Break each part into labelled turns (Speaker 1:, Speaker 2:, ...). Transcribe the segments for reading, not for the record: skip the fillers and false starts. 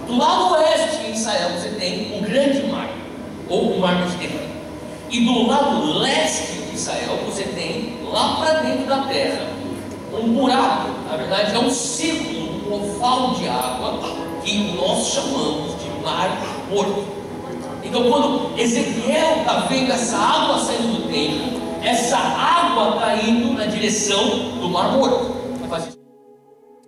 Speaker 1: Do lado oeste, em Israel, você tem o grande mar, ou o mar Mediterrâneo. E do lado leste de Israel, você tem, lá para dentro da terra, um buraco. Na verdade é um círculo, um oval de água, que nós chamamos de Mar Morto. Então quando Ezequiel está vendo essa água saindo do templo, essa água está indo na direção do Mar Morto.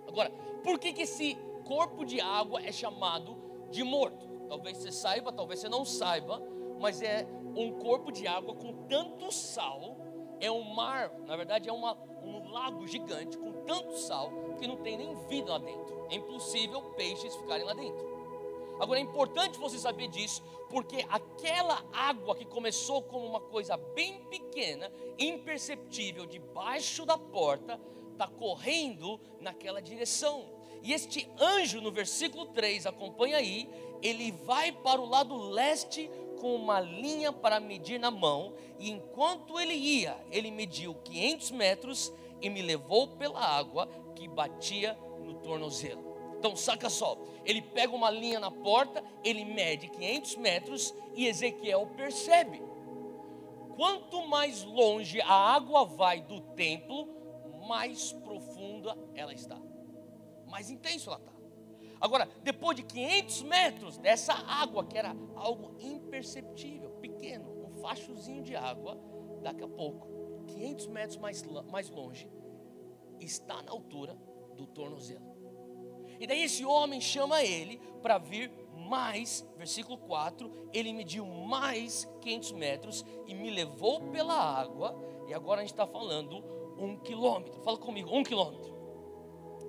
Speaker 1: Agora, por que esse corpo de água é chamado de morto? Talvez você saiba, talvez você não saiba, mas é um corpo de água com tanto sal. É um mar, na verdade é um lago gigante com tanto sal que não tem nem vida lá dentro. É impossível peixes ficarem lá dentro. Agora é importante você saber disso, porque aquela água que começou como uma coisa bem pequena, imperceptível, debaixo da porta, está correndo naquela direção. E este anjo no versículo 3, acompanha aí, ele vai para o lado leste com uma linha para medir na mão, e enquanto ele ia, ele mediu 500 metros e me levou pela água que batia no tornozelo. Então saca só, ele pega uma linha na porta, ele mede 500 metros e Ezequiel percebe. Quanto mais longe a água vai do templo, mais profunda ela está, mais intenso ela está. Agora, depois de 500 metros dessa água, que era algo imperceptível, pequeno, um fachozinho de água, daqui a pouco, 500 metros mais longe, está na altura do tornozelo. E daí esse homem chama ele para vir mais, versículo 4, ele mediu mais 500 metros e me levou pela água, e agora a gente está falando 1 quilômetro, fala comigo, 1 quilômetro.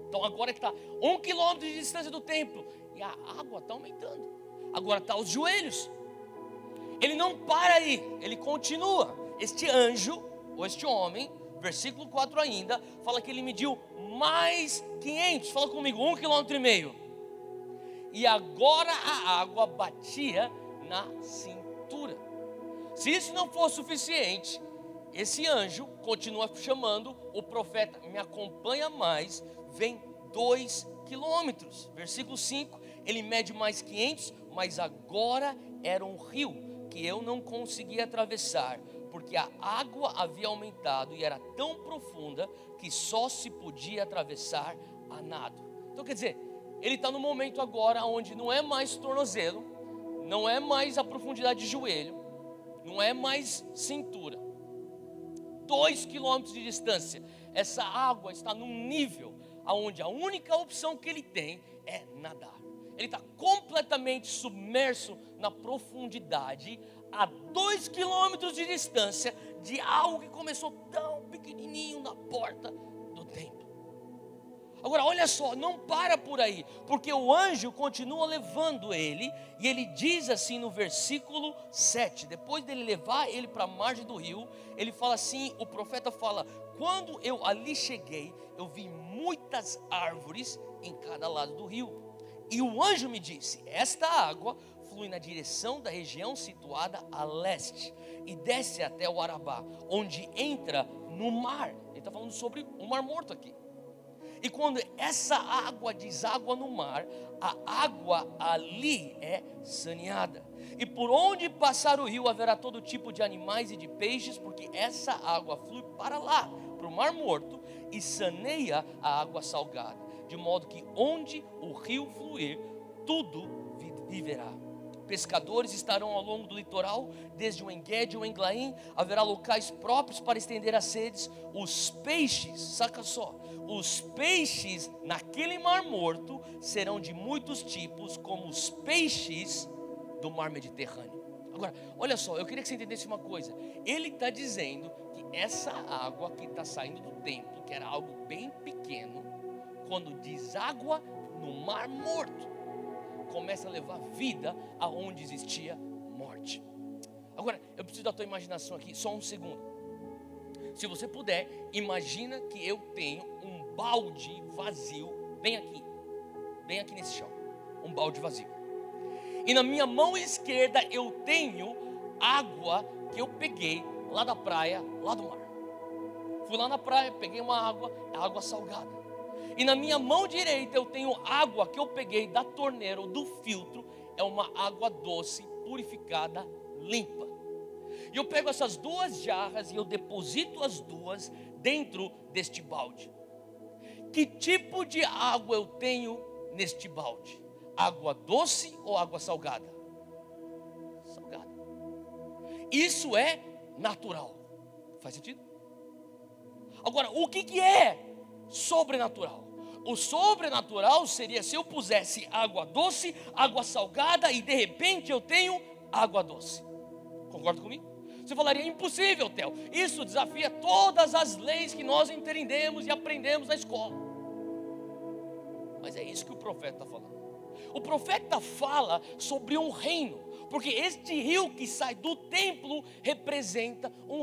Speaker 1: Então agora que está 1 quilômetro de distância do templo, e a água está aumentando, agora está aos joelhos. Ele não para aí, ele continua. Este anjo, ou este homem, versículo 4 ainda, fala que ele mediu mais 500, fala comigo, 1,5 quilômetro. E agora a água batia na cintura. Se isso não for suficiente, esse anjo continua chamando o profeta, me acompanha mais, vem 2 quilômetros. Versículo 5, ele mede mais 500, mas agora era um rio que eu não conseguia atravessar, porque a água havia aumentado e era tão profunda que só se podia atravessar a nado. Então quer dizer, ele está no momento agora onde não é mais tornozelo, não é mais a profundidade de joelho, não é mais cintura, 2 quilômetros de distância. Essa água está num nível onde a única opção que ele tem é nadar. Ele está completamente submerso na profundidade, a 2 quilômetros de distância de algo que começou tão pequenininho na porta do templo. Agora olha só, não para por aí, porque o anjo continua levando ele, e ele diz assim no versículo 7, depois dele levar ele para a margem do rio, ele fala assim, o profeta fala, quando eu ali cheguei, eu vi muitas árvores em cada lado do rio, e o anjo me disse, esta água flui na direção da região situada a leste, e desce até o Arabá, onde entra no mar. Ele está falando sobre o Mar Morto aqui. E quando essa água deságua no mar, a água ali é saneada. E por onde passar o rio haverá todo tipo de animais e de peixes, porque essa água flui para lá, para o Mar Morto, e saneia a água salgada, de modo que onde o rio fluir, tudo viverá. Pescadores estarão ao longo do litoral, desde o Enguede ao Englaim, haverá locais próprios para estender as redes. Os peixes, saca só, os peixes naquele mar morto serão de muitos tipos, como os peixes do mar Mediterrâneo. Agora, olha só, eu queria que você entendesse uma coisa. Ele está dizendo que essa água que está saindo do templo, que era algo bem pequeno, quando deságua no mar morto, começa a levar vida aonde existia morte. Agora, eu preciso da tua imaginação aqui, só um segundo. Se você puder, imagina que eu tenho um balde vazio, bem aqui nesse chão, um balde vazio. E na minha mão esquerda eu tenho água que eu peguei lá da praia, lá do mar. Fui lá na praia, peguei uma água, água salgada.
Speaker 2: E na minha mão direita eu tenho água que eu peguei da torneira ou do filtro. É uma água doce, purificada, limpa. E eu pego essas duas jarras e eu deposito as duas dentro deste balde. Que tipo de água eu tenho neste balde? Água doce ou água salgada? Salgada. Isso é natural. Faz sentido? Agora, o que é sobrenatural? O sobrenatural seria se eu pusesse água doce, água salgada e de repente eu tenho água doce. Concorda comigo? Você falaria, impossível, Theo. Isso desafia todas as leis que nós entendemos e aprendemos na escola. Mas é isso que o profeta está falando. O profeta fala sobre um reino, porque este rio que sai do templo representa um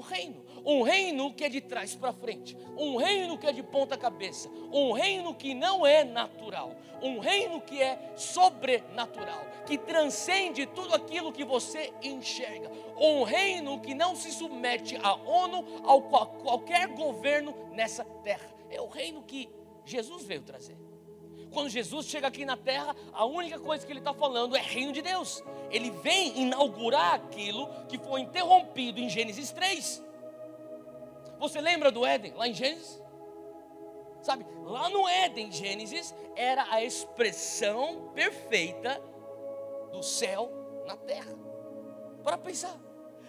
Speaker 2: reino que é de trás para frente, um reino que é de ponta cabeça, um reino que não é natural, um reino que é sobrenatural, que transcende tudo aquilo que você enxerga, um reino que não se submete à ONU, a qualquer governo nessa terra. É o reino que Jesus veio trazer. Quando Jesus chega aqui na terra, a única coisa que ele está falando é reino de Deus. Ele vem inaugurar aquilo que foi interrompido em Gênesis 3. Você lembra do Éden, lá em Gênesis? Sabe, lá no Éden, Gênesis, era a expressão perfeita do céu na terra. Para pensar.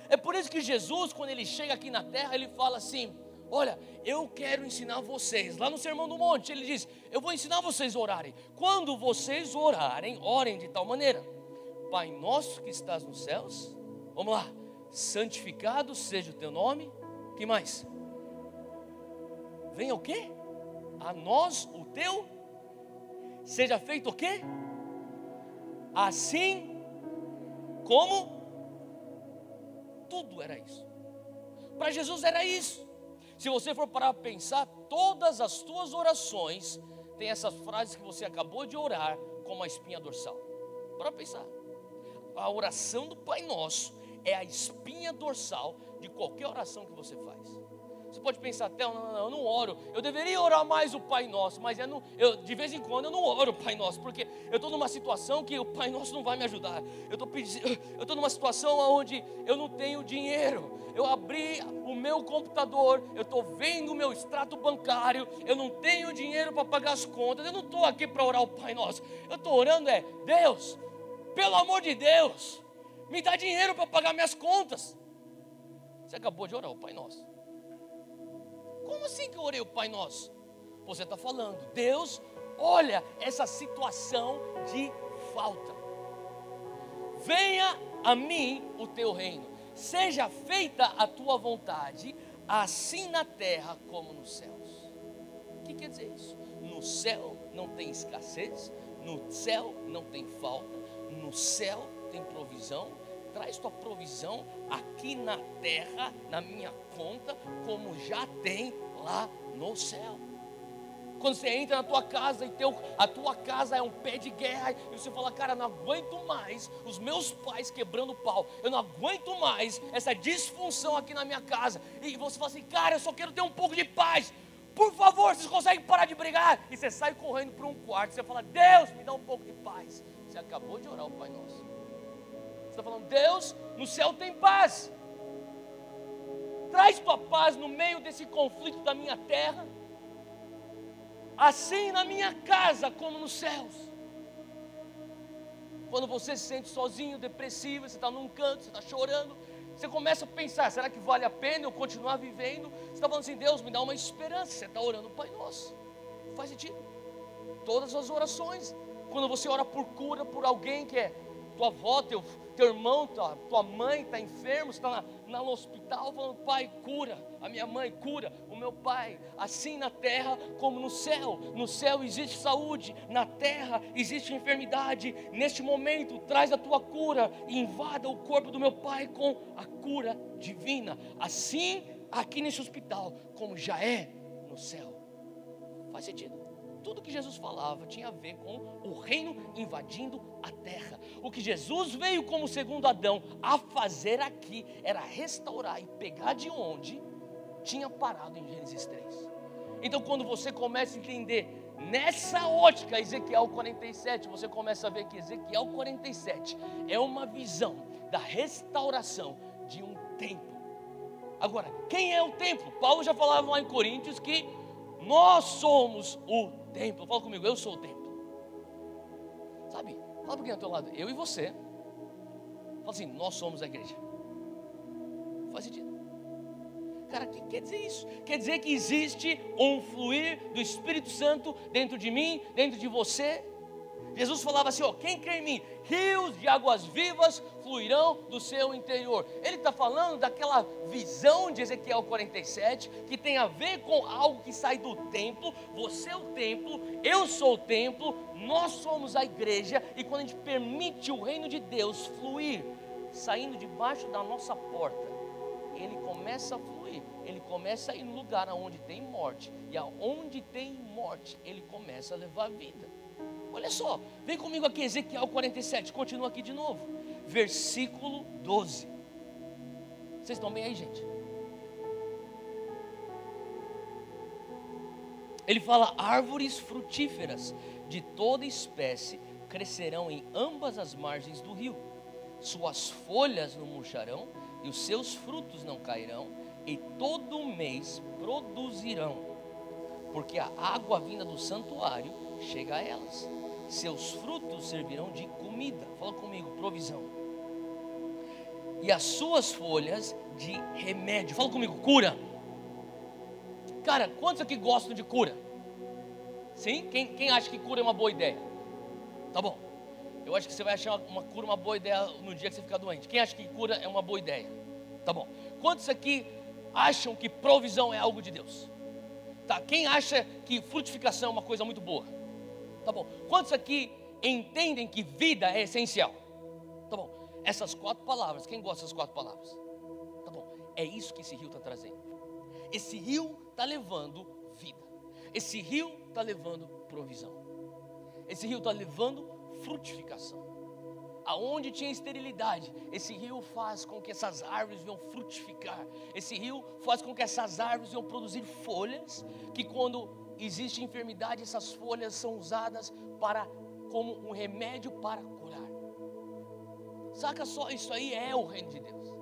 Speaker 2: É por isso que Jesus, quando ele chega aqui na terra, ele fala assim: olha, eu quero ensinar vocês. Lá no Sermão do Monte, ele diz: eu vou ensinar vocês a orarem. Quando vocês orarem, orem de tal maneira: Pai nosso que estás nos céus, vamos lá, santificado seja o teu nome. Que mais? Venha o quê? A nós o teu, seja feito o quê? Assim como. Tudo era isso. Para Jesus era isso. Se você for parar para pensar, todas as tuas orações tem essas frases que você acabou de orar como a espinha dorsal. Para pensar. A oração do Pai Nosso é a espinha dorsal de qualquer oração que você faz. Você pode pensar, até eu não oro. Eu deveria orar mais o Pai Nosso, mas de vez em quando eu não oro o Pai Nosso, porque eu estou numa situação que o Pai Nosso não vai me ajudar. Eu estou numa situação onde eu não tenho dinheiro. Eu abri o meu computador, eu estou vendo o meu extrato bancário, eu não tenho dinheiro para pagar as contas. Eu não estou aqui para orar o Pai Nosso. Eu estou orando Deus, pelo amor de Deus, me dá dinheiro para pagar minhas contas. Você acabou de orar o Pai Nosso. Como assim que eu orei o Pai Nosso? Você está falando, Deus, olha essa situação de falta. Venha a mim o teu reino. Seja feita a tua vontade, assim na terra como nos céus. O que quer dizer isso? No céu não tem escassez, no céu não tem falta, no céu tem provisão. Traz tua provisão aqui na terra, na minha conta, como já tem lá no céu. Quando você entra na tua casa e a tua casa é um pé de guerra, e você fala, cara, não aguento mais os meus pais quebrando pau, eu não aguento mais essa disfunção aqui na minha casa, e você fala assim, cara, eu só quero ter um pouco de paz, por favor, vocês conseguem parar de brigar? E você sai correndo para um quarto, você fala, Deus, me dá um pouco de paz. Você acabou de orar o Pai Nosso. Você está falando, Deus, no céu tem paz. Traz tua paz no meio desse conflito da minha terra, assim na minha casa como nos céus. Quando você se sente sozinho, depressivo, você está num canto, você está chorando, você começa a pensar, será que vale a pena eu continuar vivendo? Você está falando assim, Deus, me dá uma esperança. Você está orando o Pai Nosso. Faz sentido? Todas as orações. Quando você ora por cura, por alguém que é tua avó, teu irmão, tua mãe está enfermo, você está no hospital falando, Pai, cura a minha mãe, cura o meu pai, assim na terra como no céu. No céu existe saúde, na terra existe enfermidade. Neste momento traz a tua cura e invada o corpo do meu pai com a cura divina, assim aqui nesse hospital como já é no céu. Faz sentido? Tudo que Jesus falava tinha a ver com o reino invadindo a terra. O que Jesus veio como segundo Adão a fazer aqui era restaurar e pegar de onde tinha parado em Gênesis 3. Então quando você começa a entender Nessa ótica, Ezequiel 47, você começa a ver que Ezequiel 47 é uma visão da restauração de um templo. Agora, quem é o templo? Paulo já falava lá em Coríntios que nós somos o templo. Fala comigo, eu sou o templo. Sabe, fala para quem é do teu lado, eu e você. Fala assim, nós somos a igreja. Faz sentido? Cara, o que quer dizer isso? Quer dizer que existe um fluir do Espírito Santo dentro de mim, dentro de você. Jesus falava assim, ó, quem crê em mim, rios de águas vivas fluirão do seu interior. Ele está falando daquela visão de Ezequiel 47, que tem a ver com algo que sai do templo. Você é o templo, eu sou o templo, nós somos a igreja. E quando a gente permite o reino de Deus fluir, saindo debaixo da nossa porta, ele começa a fluir, ele começa a ir no lugar onde tem morte, e aonde tem morte, ele começa a levar vida. Olha só, vem comigo aqui, Ezequiel 47, continua aqui de novo, versículo 12. Vocês estão bem aí, gente? Ele fala, árvores frutíferas de toda espécie crescerão em ambas as margens do rio, suas folhas não murcharão, e os seus frutos não cairão, e todo mês produzirão, porque a água vinda do santuário chega a elas. Seus frutos servirão de comida. Fala comigo, provisão. E as suas folhas de remédio. Fala comigo, cura. Cara, quantos aqui gostam de cura? Sim? Quem acha que cura é uma boa ideia? Tá bom. Eu acho que você vai achar uma cura uma boa ideia no dia que você ficar doente. Quem acha que cura é uma boa ideia? Tá bom. Quantos aqui acham que provisão é algo de Deus? Tá. Quem acha que frutificação é uma coisa muito boa? Tá bom. Quantos aqui entendem que vida é essencial? Tá bom. Essas 4 palavras, quem gosta dessas 4 palavras? Tá bom. É isso que esse rio está trazendo. Esse rio está levando vida. Esse rio está levando provisão. Esse rio está levando frutificação. Aonde tinha esterilidade, esse rio faz com que essas árvores venham frutificar. Esse rio faz com que essas árvores venham produzir folhas, que quando existe enfermidade, essas folhas são usadas como um remédio para curar. Saca só, isso aí é o reino de Deus.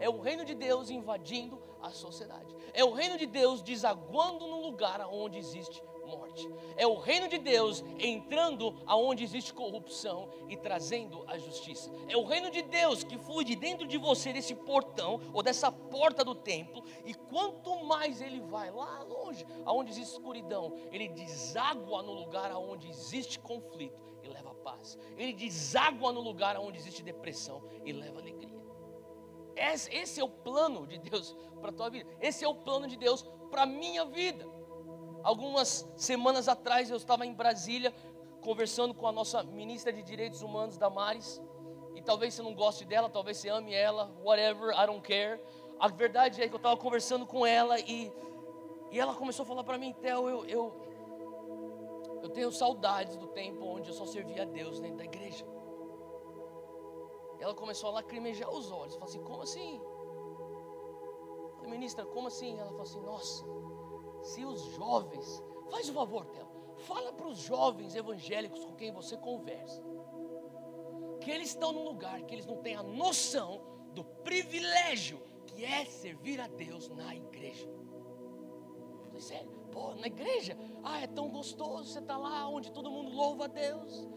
Speaker 2: É o reino de Deus invadindo a sociedade. É o reino de Deus desaguando num lugar onde existe morte. É o reino de Deus entrando aonde existe corrupção e trazendo a justiça. É o reino de Deus que flui de dentro de você, desse portão ou dessa porta do templo, e quanto mais ele vai lá longe, aonde existe escuridão, ele deságua no lugar aonde existe conflito e leva paz. Ele deságua no lugar aonde existe depressão e leva alegria. Esse é o plano de Deus para a tua vida. Esse é o plano de Deus para a minha vida. Algumas semanas atrás eu estava em Brasília conversando com a nossa ministra de Direitos Humanos, Damares. E talvez você não goste dela, talvez você ame ela, whatever, I don't care. A verdade é que eu estava conversando com ela e ela começou a falar para mim, Theo, eu tenho saudades do tempo onde eu só servia a Deus dentro da igreja. Ela começou a lacrimejar os olhos. Eu falei assim, como assim? Eu falei, ministra, como assim? Ela falou assim, nossa, se os jovens, faz o favor, Theo, fala para os jovens evangélicos com quem você conversa, que eles estão num lugar que eles não têm a noção do privilégio que é servir a Deus na igreja. Eu falei, sério? Pô, na igreja? Ah, é tão gostoso, você está lá onde todo mundo louva a Deus.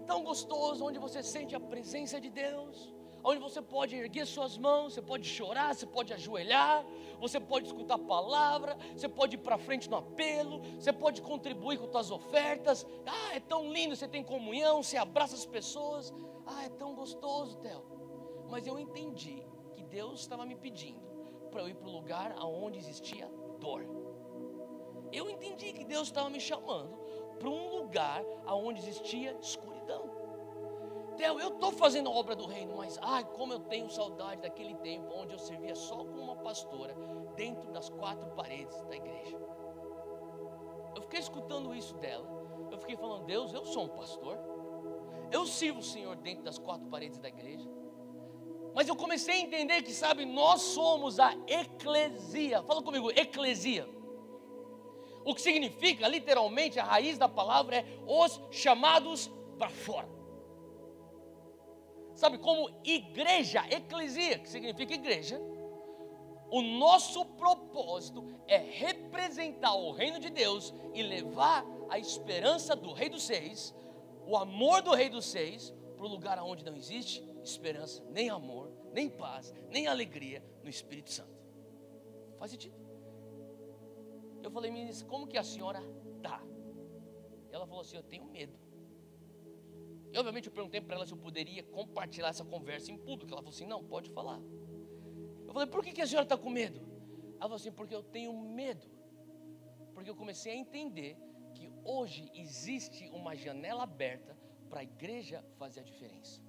Speaker 2: Tão gostoso, onde você sente a presença de Deus, onde você pode erguer suas mãos, você pode chorar, você pode ajoelhar, você pode escutar a palavra, você pode ir para frente no apelo, você pode contribuir com suas ofertas. Ah, é tão lindo, você tem comunhão, você abraça as pessoas. Ah, é tão gostoso, Theo. Mas eu entendi que Deus estava me pedindo para eu ir para o lugar onde existia dor. Eu entendi que Deus estava me chamando para um lugar onde existia escuridão. Theo, eu estou fazendo a obra do reino, mas como eu tenho saudade daquele tempo onde eu servia só como uma pastora dentro das 4 paredes da igreja. Eu fiquei escutando isso dela. Eu fiquei falando, Deus, eu sou um pastor, eu sirvo o Senhor dentro das 4 paredes da igreja. Mas eu comecei a entender que, sabe, nós somos a eclesia. Fala comigo, eclesia. O que significa, literalmente, a raiz da palavra é os chamados para fora. Sabe, como igreja, eclesia, que significa igreja, o nosso propósito é representar o reino de Deus e levar a esperança do Rei dos Seis, o amor do Rei dos Seis, para o lugar onde não existe esperança, nem amor, nem paz, nem alegria no Espírito Santo. Faz sentido? Eu falei, ministra, como que a senhora está? Ela falou assim, eu tenho medo. E obviamente eu perguntei para ela se eu poderia compartilhar essa conversa em público. Ela falou assim, não, pode falar. Eu falei, por que a senhora está com medo? Ela falou assim, porque eu tenho medo. Porque eu comecei a entender que hoje existe uma janela aberta para a igreja fazer a diferença.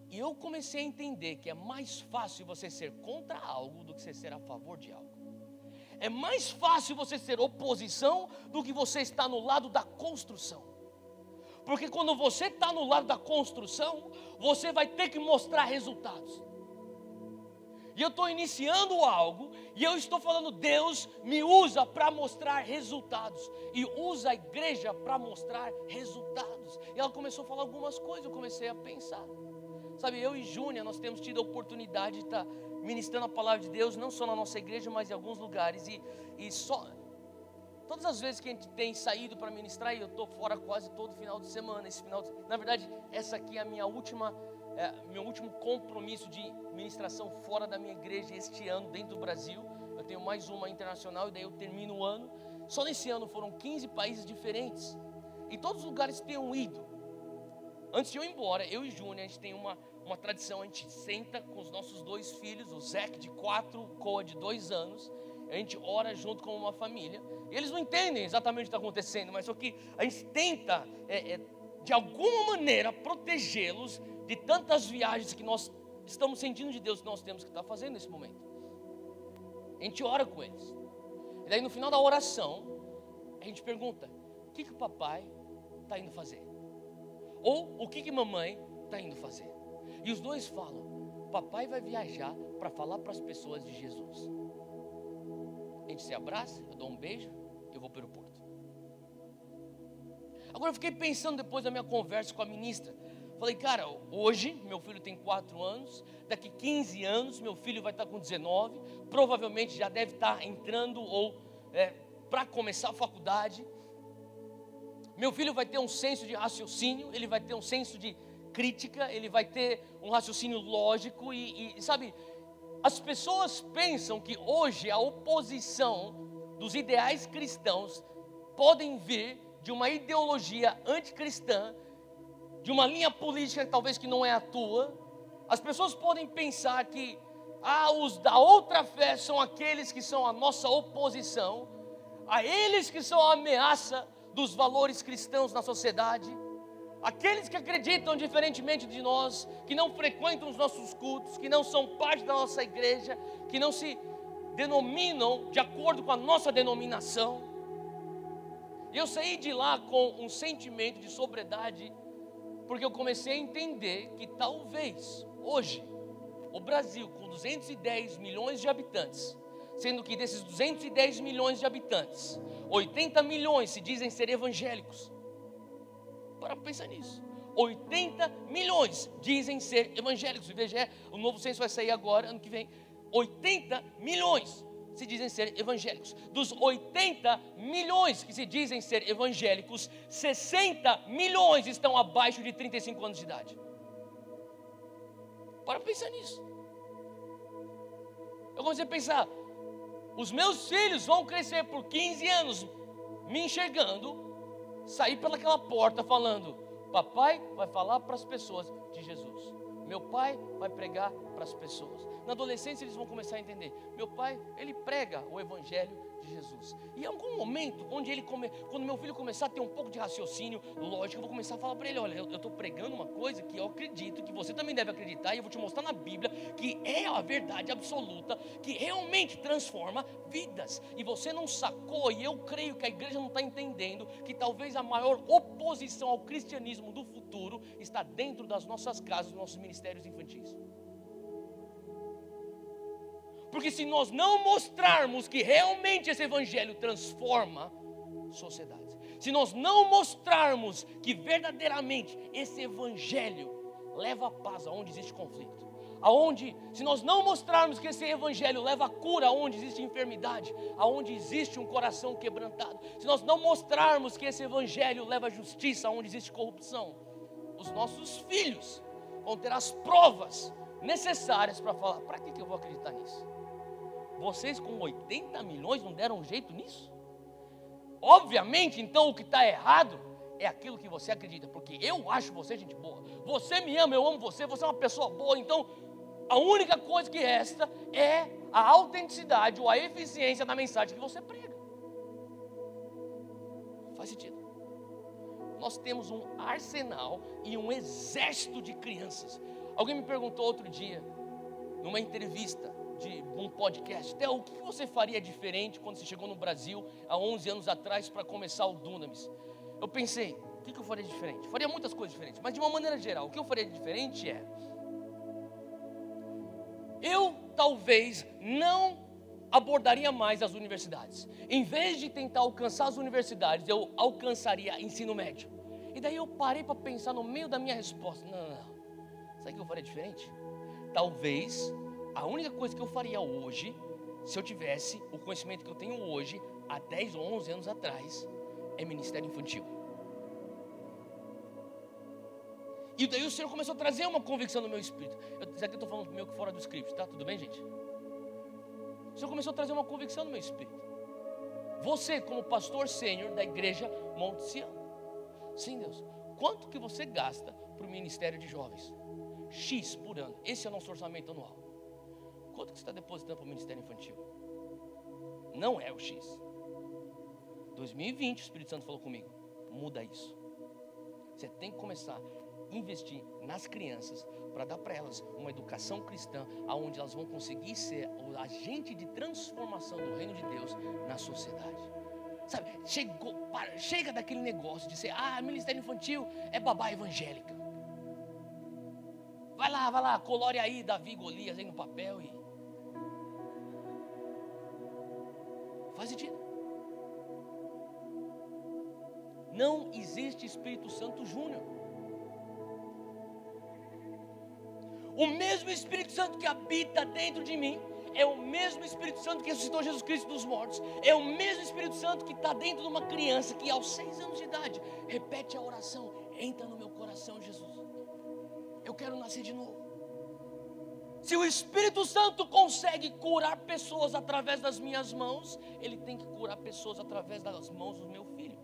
Speaker 2: E eu comecei a entender que é mais fácil você ser contra algo do que você ser a favor de algo. É mais fácil você ser oposição do que você estar no lado da construção. Porque quando você está no lado da construção, você vai ter que mostrar resultados. E eu estou iniciando algo, e eu estou falando, Deus me usa para mostrar resultados. E usa a igreja para mostrar resultados. E ela começou a falar algumas coisas, eu comecei a pensar. Sabe, eu e Júnia, nós temos tido a oportunidade de estar ministrando a palavra de Deus, não só na nossa igreja, mas em alguns lugares. E só... Todas as vezes que a gente tem saído para ministrar, e eu estou fora quase todo final de semana, na verdade, essa aqui é a meu último compromisso de ministração fora da minha igreja este ano, dentro do Brasil. Eu tenho mais uma internacional, e daí eu termino o ano. Só nesse ano foram 15 países diferentes, e todos os lugares que tenham ido. Antes de eu ir embora, eu e Júnior, a gente tem uma tradição, a gente senta com os nossos 2 filhos, o Zeke de 4, o Coa de 2 anos, a gente ora junto com uma família, e eles não entendem exatamente o que está acontecendo, mas só que a gente tenta, de alguma maneira, protegê-los de tantas viagens que nós estamos sentindo de Deus que nós temos que estar fazendo nesse momento. A gente ora com eles, e daí no final da oração, a gente pergunta, o que o papai está indo fazer? Ou o que mamãe está indo fazer? E os 2 falam, papai vai viajar para falar para as pessoas de Jesus. A gente se abraça, eu dou um beijo, eu vou para o aeroporto. Agora eu fiquei pensando depois da minha conversa com a ministra. Falei, cara, hoje meu filho tem 4 anos, daqui 15 anos meu filho vai estar com 19, provavelmente já deve estar entrando ou para começar a faculdade. Meu filho vai ter um senso de raciocínio, ele vai ter um senso de crítica, ele vai ter um raciocínio lógico e sabe, as pessoas pensam que hoje a oposição dos ideais cristãos podem vir de uma ideologia anticristã, de uma linha política talvez que não é a tua. As pessoas podem pensar que os da outra fé são aqueles que são a nossa oposição, a eles que são a ameaça dos valores cristãos na sociedade, aqueles que acreditam diferentemente de nós, que não frequentam os nossos cultos, que não são parte da nossa igreja, que não se denominam de acordo com a nossa denominação. E eu saí de lá com um sentimento de sobriedade, porque eu comecei a entender que talvez hoje o Brasil, com 210 milhões de habitantes, sendo que desses 210 milhões de habitantes, 80 milhões se dizem ser evangélicos. Para pensar nisso. 80 milhões dizem ser evangélicos. O IBGE, o novo censo vai sair agora, ano que vem. 80 milhões se dizem ser evangélicos. Dos 80 milhões que se dizem ser evangélicos, 60 milhões estão abaixo de 35 anos de idade. Para pensar nisso. Eu comecei a pensar, os meus filhos vão crescer por 15 anos me enxergando, sair pelaquela porta falando, papai vai falar para as pessoas de Jesus, meu pai vai pregar para as pessoas. Na adolescência eles vão começar a entender, meu pai, ele prega o evangelho de Jesus. E em algum momento, quando meu filho começar a ter um pouco de raciocínio lógico, eu vou começar a falar para ele, olha, eu estou pregando uma coisa que eu acredito, que você também deve acreditar, e eu vou te mostrar na Bíblia, que é a verdade absoluta, que realmente transforma vidas. E você não sacou, e eu creio que a igreja não está entendendo, que talvez a maior oposição ao cristianismo do futuro está dentro das nossas casas, dos nossos ministérios infantis. Porque se nós não mostrarmos que realmente esse evangelho transforma sociedades, se nós não mostrarmos que verdadeiramente esse evangelho leva a paz aonde existe conflito, se nós não mostrarmos que esse evangelho leva a cura aonde existe enfermidade, aonde existe um coração quebrantado, se nós não mostrarmos que esse evangelho leva a justiça aonde existe corrupção, os nossos filhos vão ter as provas necessárias para falar: para que eu vou acreditar nisso? Vocês com 80 milhões não deram um jeito nisso? Obviamente, então, o que está errado é aquilo que você acredita, porque eu acho você gente boa, você me ama, eu amo você, você é uma pessoa boa, então a única coisa que resta é a autenticidade ou a eficiência da mensagem que você prega. Faz sentido? Nós temos um arsenal e um exército de crianças. Alguém me perguntou outro dia, numa entrevista de um podcast: Theo, o que você faria diferente quando você chegou no Brasil há 11 anos atrás para começar o Dunamis? Eu pensei, o que eu faria diferente? Faria muitas coisas diferentes, mas de uma maneira geral, o que eu faria diferente é: eu talvez não abordaria mais as universidades. Em vez de tentar alcançar as universidades, eu alcançaria ensino médio. E daí eu parei para pensar no meio da minha resposta: não. Sabe o que eu faria diferente? Talvez a única coisa que eu faria hoje, se eu tivesse o conhecimento que eu tenho hoje, há 10 ou 11 anos atrás, é ministério infantil. E daí o Senhor começou a trazer uma convicção no meu espírito. Isso aqui eu estou falando meio que fora do script, tá? Tudo bem, gente? O Senhor começou a trazer uma convicção no meu espírito. Você, como pastor sênior da igreja Monte Sião, sim, Deus, quanto que você gasta para o ministério de jovens? X por ano. Esse é o nosso orçamento anual. Quanto que você está depositando para o ministério infantil? Não é o X. 2020 o Espírito Santo falou comigo: muda isso. Você tem que começar a investir nas crianças para dar para elas uma educação cristã, aonde elas vão conseguir ser o agente de transformação do reino de Deus na sociedade. Sabe, chega daquele negócio de ser: ministério infantil é babá evangélica. Vai lá, colore aí Davi e Golias aí no papel e faz sentido. Não existe Espírito Santo Júnior. O mesmo Espírito Santo que habita dentro de mim é o mesmo Espírito Santo que ressuscitou Jesus Cristo dos mortos. É o mesmo Espírito Santo que está dentro de uma criança que aos 6 anos de idade repete a oração: entra no meu coração, Jesus, eu quero nascer de novo. Se o Espírito Santo consegue curar pessoas através das minhas mãos, ele tem que curar pessoas através das mãos do meu filho.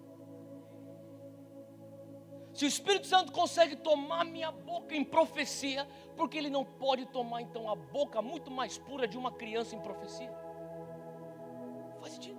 Speaker 2: Se o Espírito Santo consegue tomar minha boca em profecia, porque ele não pode tomar então a boca muito mais pura de uma criança em profecia? Faz sentido.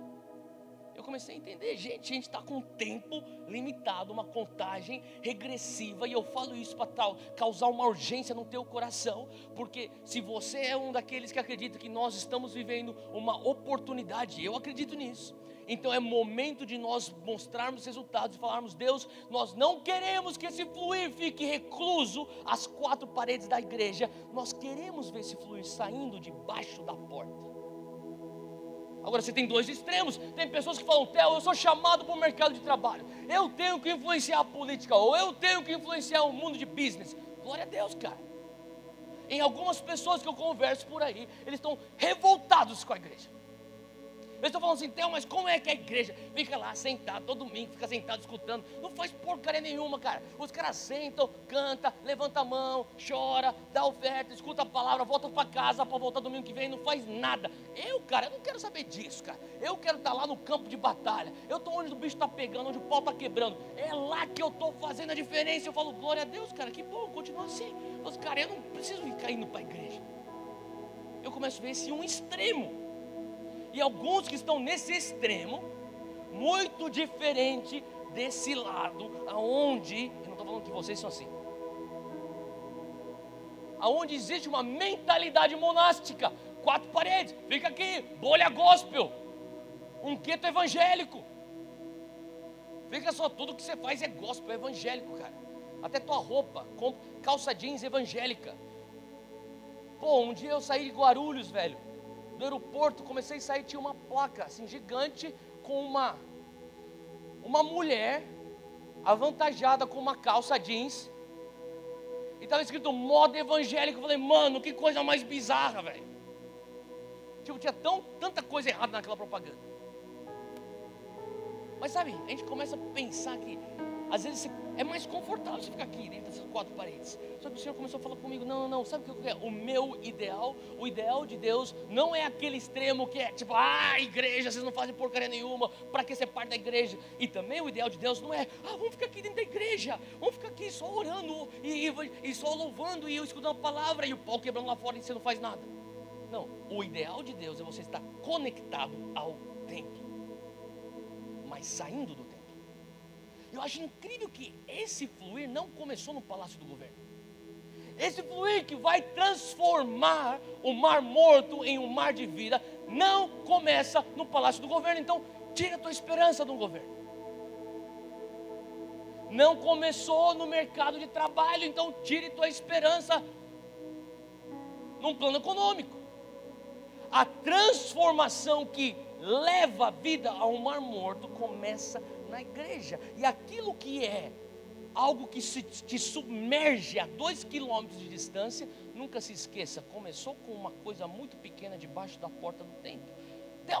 Speaker 2: Eu comecei a entender: gente, a gente está com um tempo limitado, uma contagem regressiva, e eu falo isso para causar uma urgência no teu coração, porque se você é um daqueles que acredita que nós estamos vivendo uma oportunidade, eu acredito nisso, então é momento de nós mostrarmos resultados e falarmos: Deus, nós não queremos que esse fluir fique recluso às 4 paredes da igreja, nós queremos ver esse fluir saindo debaixo da porta. Agora você tem 2 extremos. Tem pessoas que falam: Theo, eu sou chamado para o mercado de trabalho, eu tenho que influenciar a política, ou eu tenho que influenciar o mundo de business. Glória a Deus, cara. Em algumas pessoas que eu converso por aí, eles estão revoltados com a igreja. Eles estão falando assim: Theo, mas como é que a igreja fica lá sentado todo domingo, fica sentado escutando, não faz porcaria nenhuma, cara. Os caras sentam, canta, levanta a mão, chora, dá oferta, escuta a palavra, volta para casa para voltar domingo que vem, não faz nada. Eu não quero saber disso, cara. Eu quero estar lá no campo de batalha. Eu estou onde o bicho está pegando, onde o pau está quebrando. É lá que eu estou fazendo a diferença. Eu falo: glória a Deus, cara, que bom, continua assim. Mas, cara, eu não preciso ficar indo para a igreja. Eu começo a ver esse um extremo. E alguns que estão nesse extremo, muito diferente desse lado, aonde, eu não estou falando que vocês são assim, aonde existe uma mentalidade monástica: 4 paredes, fica aqui, bolha gospel, um gueto evangélico, fica só, tudo que você faz é gospel, é evangélico, cara, até tua roupa, calça jeans evangélica. Pô, um dia eu saí de Guarulhos, velho, do aeroporto, comecei a sair, tinha uma placa assim gigante com uma mulher avantajada com uma calça jeans. E estava escrito moda evangélica. Eu falei, mano, que coisa mais bizarra, velho. Tipo, tinha tanta coisa errada naquela propaganda. Mas sabe, a gente começa a pensar que às vezes é mais confortável você ficar aqui dentro dessas quatro paredes. Só que o Senhor começou a falar comigo, não, sabe o que é? O meu ideal, o ideal de Deus não é aquele extremo que é tipo, igreja, vocês não fazem porcaria nenhuma, para que ser parte da igreja? E também o ideal de Deus não é, vamos ficar aqui dentro da igreja, vamos ficar aqui só orando e só louvando e eu escutando a palavra e o pau quebrando lá fora e você não faz nada. Não, o ideal de Deus é você estar conectado ao templo, mas saindo do templo. Eu acho incrível que esse fluir não começou no Palácio do Governo. Esse fluir que vai transformar o mar morto em um mar de vida, não começa no Palácio do Governo. Então, tira a tua esperança do governo. Não começou no mercado de trabalho, então tire tua esperança num plano econômico. A transformação que leva a vida a um mar morto começa na igreja. E aquilo que é algo que te submerge a 2 quilômetros de distância, nunca se esqueça, começou com uma coisa muito pequena debaixo da porta do templo.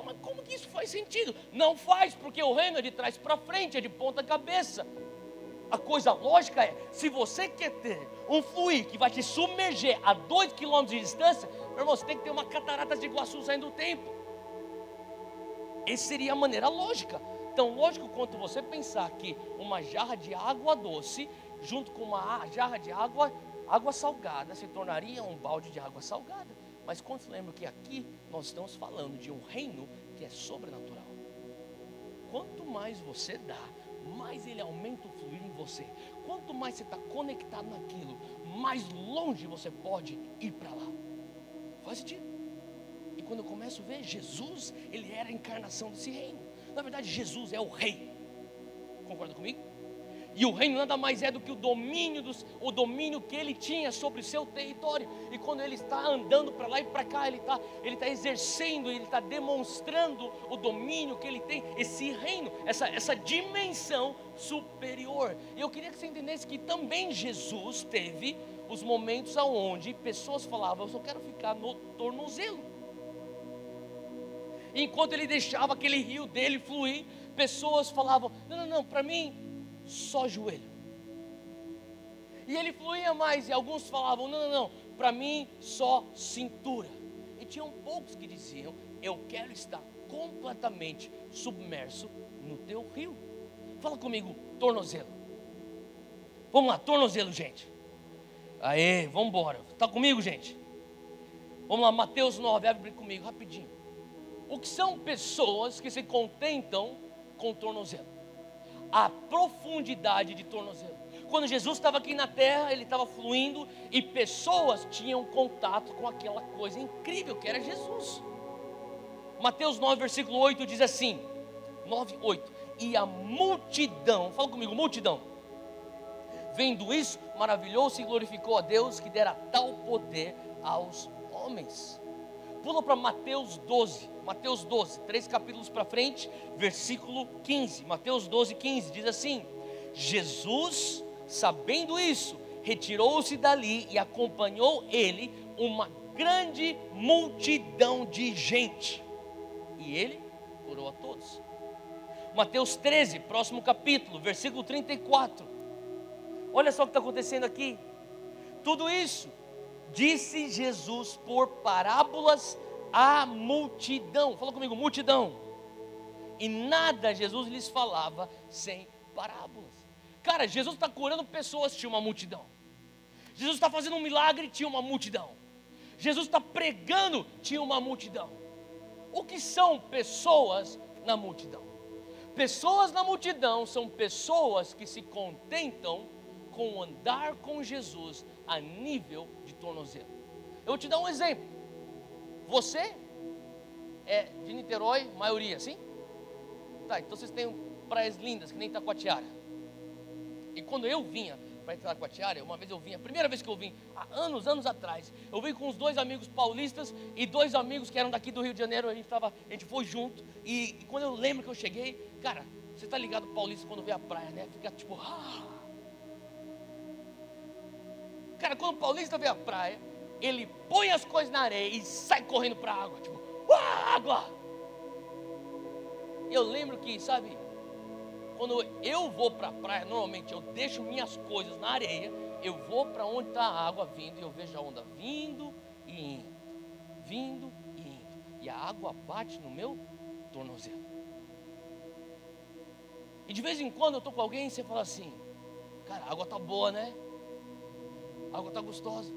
Speaker 2: Mas como que isso faz sentido? Não faz, porque o reino é de trás para frente, é de ponta cabeça. A coisa lógica é, se você quer ter um fluir que vai te submerger a 2 quilômetros de distância, meu irmão, você tem que ter uma catarata de Iguaçu saindo do templo. Essa seria a maneira lógica. Tão lógico quanto você pensar que uma jarra de água doce, junto com uma jarra de água salgada, se tornaria um balde de água salgada. Mas quantos lembram que aqui nós estamos falando de um reino que é sobrenatural? Quanto mais você dá, mais ele aumenta o fluir em você. Quanto mais você está conectado naquilo, mais longe você pode ir para lá. Faz sentido? E quando eu começo a ver, Jesus, ele era a encarnação desse reino. Na verdade, Jesus é o rei. Concorda comigo? E o reino nada mais é do que o domínio que ele tinha sobre o seu território. E quando ele está andando para lá e para cá, ele está exercendo, ele está demonstrando o domínio que ele tem, esse reino, essa dimensão superior. E eu queria que você entendesse que também Jesus teve os momentos onde pessoas falavam, eu só quero ficar no tornozelo. Enquanto ele deixava aquele rio dele fluir, pessoas falavam, não, para mim, só joelho. E ele fluía mais, e alguns falavam, não, para mim, só cintura. E tinham poucos que diziam, eu quero estar completamente submerso no teu rio. Fala comigo, tornozelo. Vamos lá, tornozelo, gente. Aê, vamos embora. Está comigo, gente? Vamos lá, Mateus 9, abre comigo, rapidinho. O que são pessoas que se contentam com o tornozelo? A profundidade de tornozelo. Quando Jesus estava aqui na terra, ele estava fluindo e pessoas tinham contato com aquela coisa incrível que era Jesus. Mateus 9, versículo 8 diz assim, 9, 8. E a multidão, fala comigo, multidão, vendo isso, maravilhou-se e glorificou a Deus que dera tal poder aos homens. Pula para Mateus 12, 3 capítulos para frente, versículo 15, Mateus 12, 15, diz assim, Jesus, sabendo isso, retirou-se dali e acompanhou ele uma grande multidão de gente, e ele curou a todos. Mateus 13, próximo capítulo, versículo 34, olha só o que está acontecendo aqui, tudo isso, disse Jesus por parábolas à multidão. Fala comigo, multidão. E nada Jesus lhes falava sem parábolas. Cara, Jesus está curando pessoas, tinha uma multidão. Jesus está fazendo um milagre, tinha uma multidão. Jesus está pregando, tinha uma multidão. O que são pessoas na multidão? Pessoas na multidão são pessoas que se contentam com andar com Jesus a nível de tornozelo. Eu vou te dar um exemplo. Você é de Niterói, maioria, sim? Tá, então vocês têm praias lindas, que nem Itacoatiara. E quando eu vinha para entrar com a tiara. Uma vez eu vim, a primeira vez que eu vim, há anos atrás, eu vim com uns 2 amigos paulistas e 2 amigos que eram daqui do Rio de Janeiro. A gente foi junto. E quando eu lembro que eu cheguei, cara, você tá ligado, paulista, quando vê a praia, né? Fica tipo, Cara, quando o paulista vê a praia, ele põe as coisas na areia e sai correndo para a água, tipo, água! Eu lembro que, sabe, quando eu vou para a praia, normalmente eu deixo minhas coisas na areia, eu vou para onde está a água vindo e eu vejo a onda vindo e indo, vindo e indo. E a água bate no meu tornozelo. E de vez em quando eu estou com alguém e você fala assim, cara, a água está boa, né? A água está gostosa.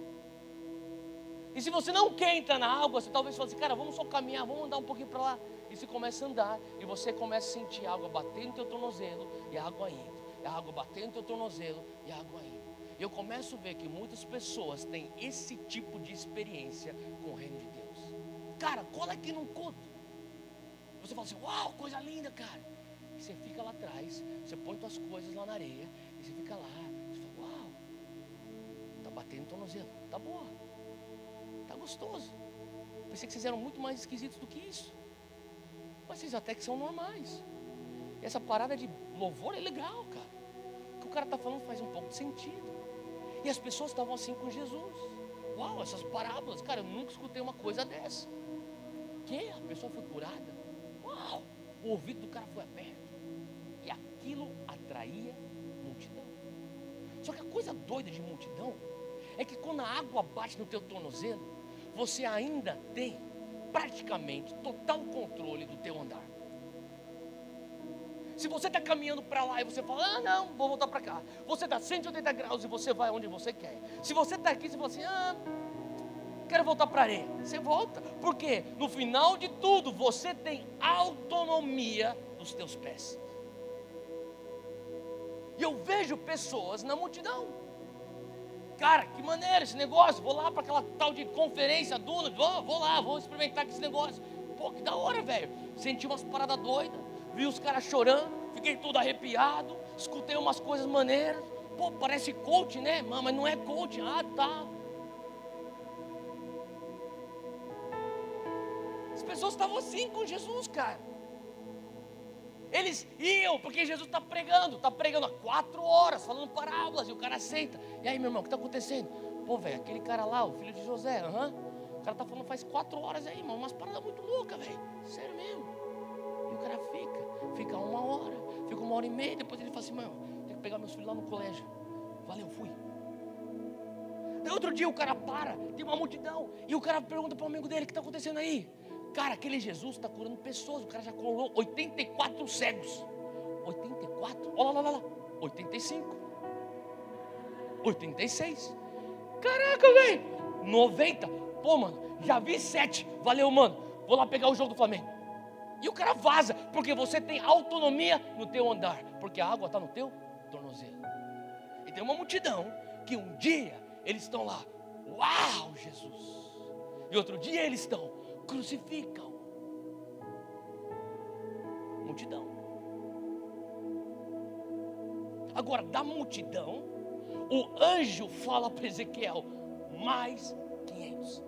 Speaker 2: E se você não quer entrar na água, você talvez fale assim, cara, vamos só caminhar, vamos andar um pouquinho para lá. E você começa a andar, e você começa a sentir a água batendo no teu tornozelo, e a água indo. E a água batendo no teu tornozelo, e a água indo. E eu começo a ver que muitas pessoas têm esse tipo de experiência com o reino de Deus. Cara, cola aqui num culto. Você fala assim, uau, coisa linda, cara. E você fica lá atrás, você põe suas coisas lá na areia, e você fica lá, você fala, uau, tá batendo no tornozelo, tá boa, tá gostoso. Pensei que vocês eram muito mais esquisitos do que isso. Mas vocês até que são normais. E essa parada de louvor é legal, cara. O que o cara está falando faz um pouco de sentido. E as pessoas estavam assim com Jesus. Uau, essas parábolas, cara, eu nunca escutei uma coisa dessa. Que? A pessoa foi curada? Uau, o ouvido do cara foi aberto. E aquilo atraía multidão. Só que a coisa doida de multidão é que quando a água bate no teu tornozelo, você ainda tem praticamente total controle do teu andar. Se você está caminhando para lá e você fala, não, vou voltar para cá. Você dá 180 graus e você vai onde você quer. Se você está aqui e você fala assim, quero voltar para a areia. Você volta, porque no final de tudo, você tem autonomia dos teus pés. E eu vejo pessoas na multidão. Cara, que maneiro esse negócio. Vou lá para aquela tal de conferência, Duna. Vou lá, vou experimentar esse negócio. Pô, que da hora, velho. Senti umas paradas doidas. Vi os caras chorando. Fiquei todo arrepiado. Escutei umas coisas maneiras. Pô, parece coach, né? Mas não é coach. Ah, tá. As pessoas estavam assim com Jesus, cara. Eles iam, porque Jesus está pregando há 4 horas, falando parábolas, e o cara senta. E aí, meu irmão, o que está acontecendo? Pô, velho, aquele cara lá, o filho de José, o cara está falando faz 4 horas aí, irmão, umas paradas muito loucas, velho. Sério mesmo. E o cara fica 1 hora, fica 1h30, depois ele fala assim, mano, tem que pegar meus filhos lá no colégio. Valeu, fui. Daí outro dia o cara para, tem uma multidão, e o cara pergunta para o amigo dele, o que está acontecendo aí? Cara, aquele Jesus está curando pessoas. O cara já curou 84 cegos. 84? Olha lá. 85. 86. Caraca, velho. 90. Pô, mano, já vi 7. Valeu, mano. Vou lá pegar o jogo do Flamengo. E o cara vaza, porque você tem autonomia no teu andar. Porque a água está no teu tornozelo. E tem uma multidão que um dia eles estão lá. Uau, Jesus. E outro dia eles estão. Crucificam. Multidão. Agora, da multidão, o anjo fala para Ezequiel, mais 500.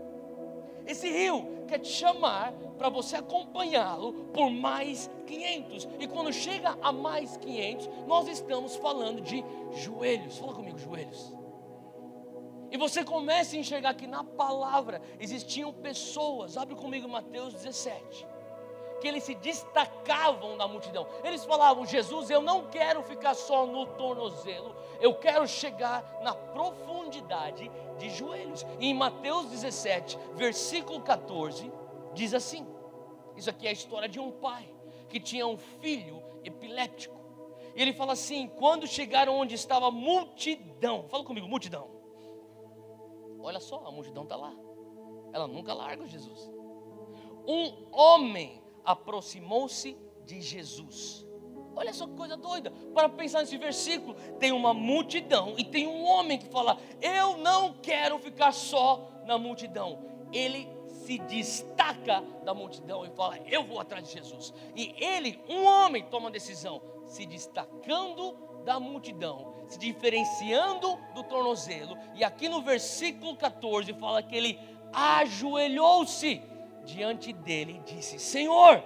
Speaker 2: Esse rio quer te chamar para você acompanhá-lo por mais 500. E quando chega a mais 500, nós estamos falando de joelhos. Fala comigo, joelhos. E você começa a enxergar que na palavra existiam pessoas, abre comigo Mateus 17, que eles se destacavam da multidão. Eles falavam, Jesus, eu não quero ficar só no tornozelo, eu quero chegar na profundidade de joelhos. E em Mateus 17, versículo 14, diz assim, isso aqui é a história de um pai que tinha um filho epiléptico. E ele fala assim, quando chegaram onde estava a multidão, fala comigo, multidão. Olha só, a multidão está lá. Ela nunca larga Jesus. Um homem aproximou-se de Jesus. Olha só que coisa doida. Para pensar nesse versículo, tem uma multidão e tem um homem que fala, eu não quero ficar só na multidão. Ele se destaca da multidão e fala, eu vou atrás de Jesus. E ele, um homem, toma uma decisão, se destacando da multidão, se diferenciando do tornozelo. E aqui no versículo 14 fala que ele ajoelhou-se diante dele e disse: Senhor,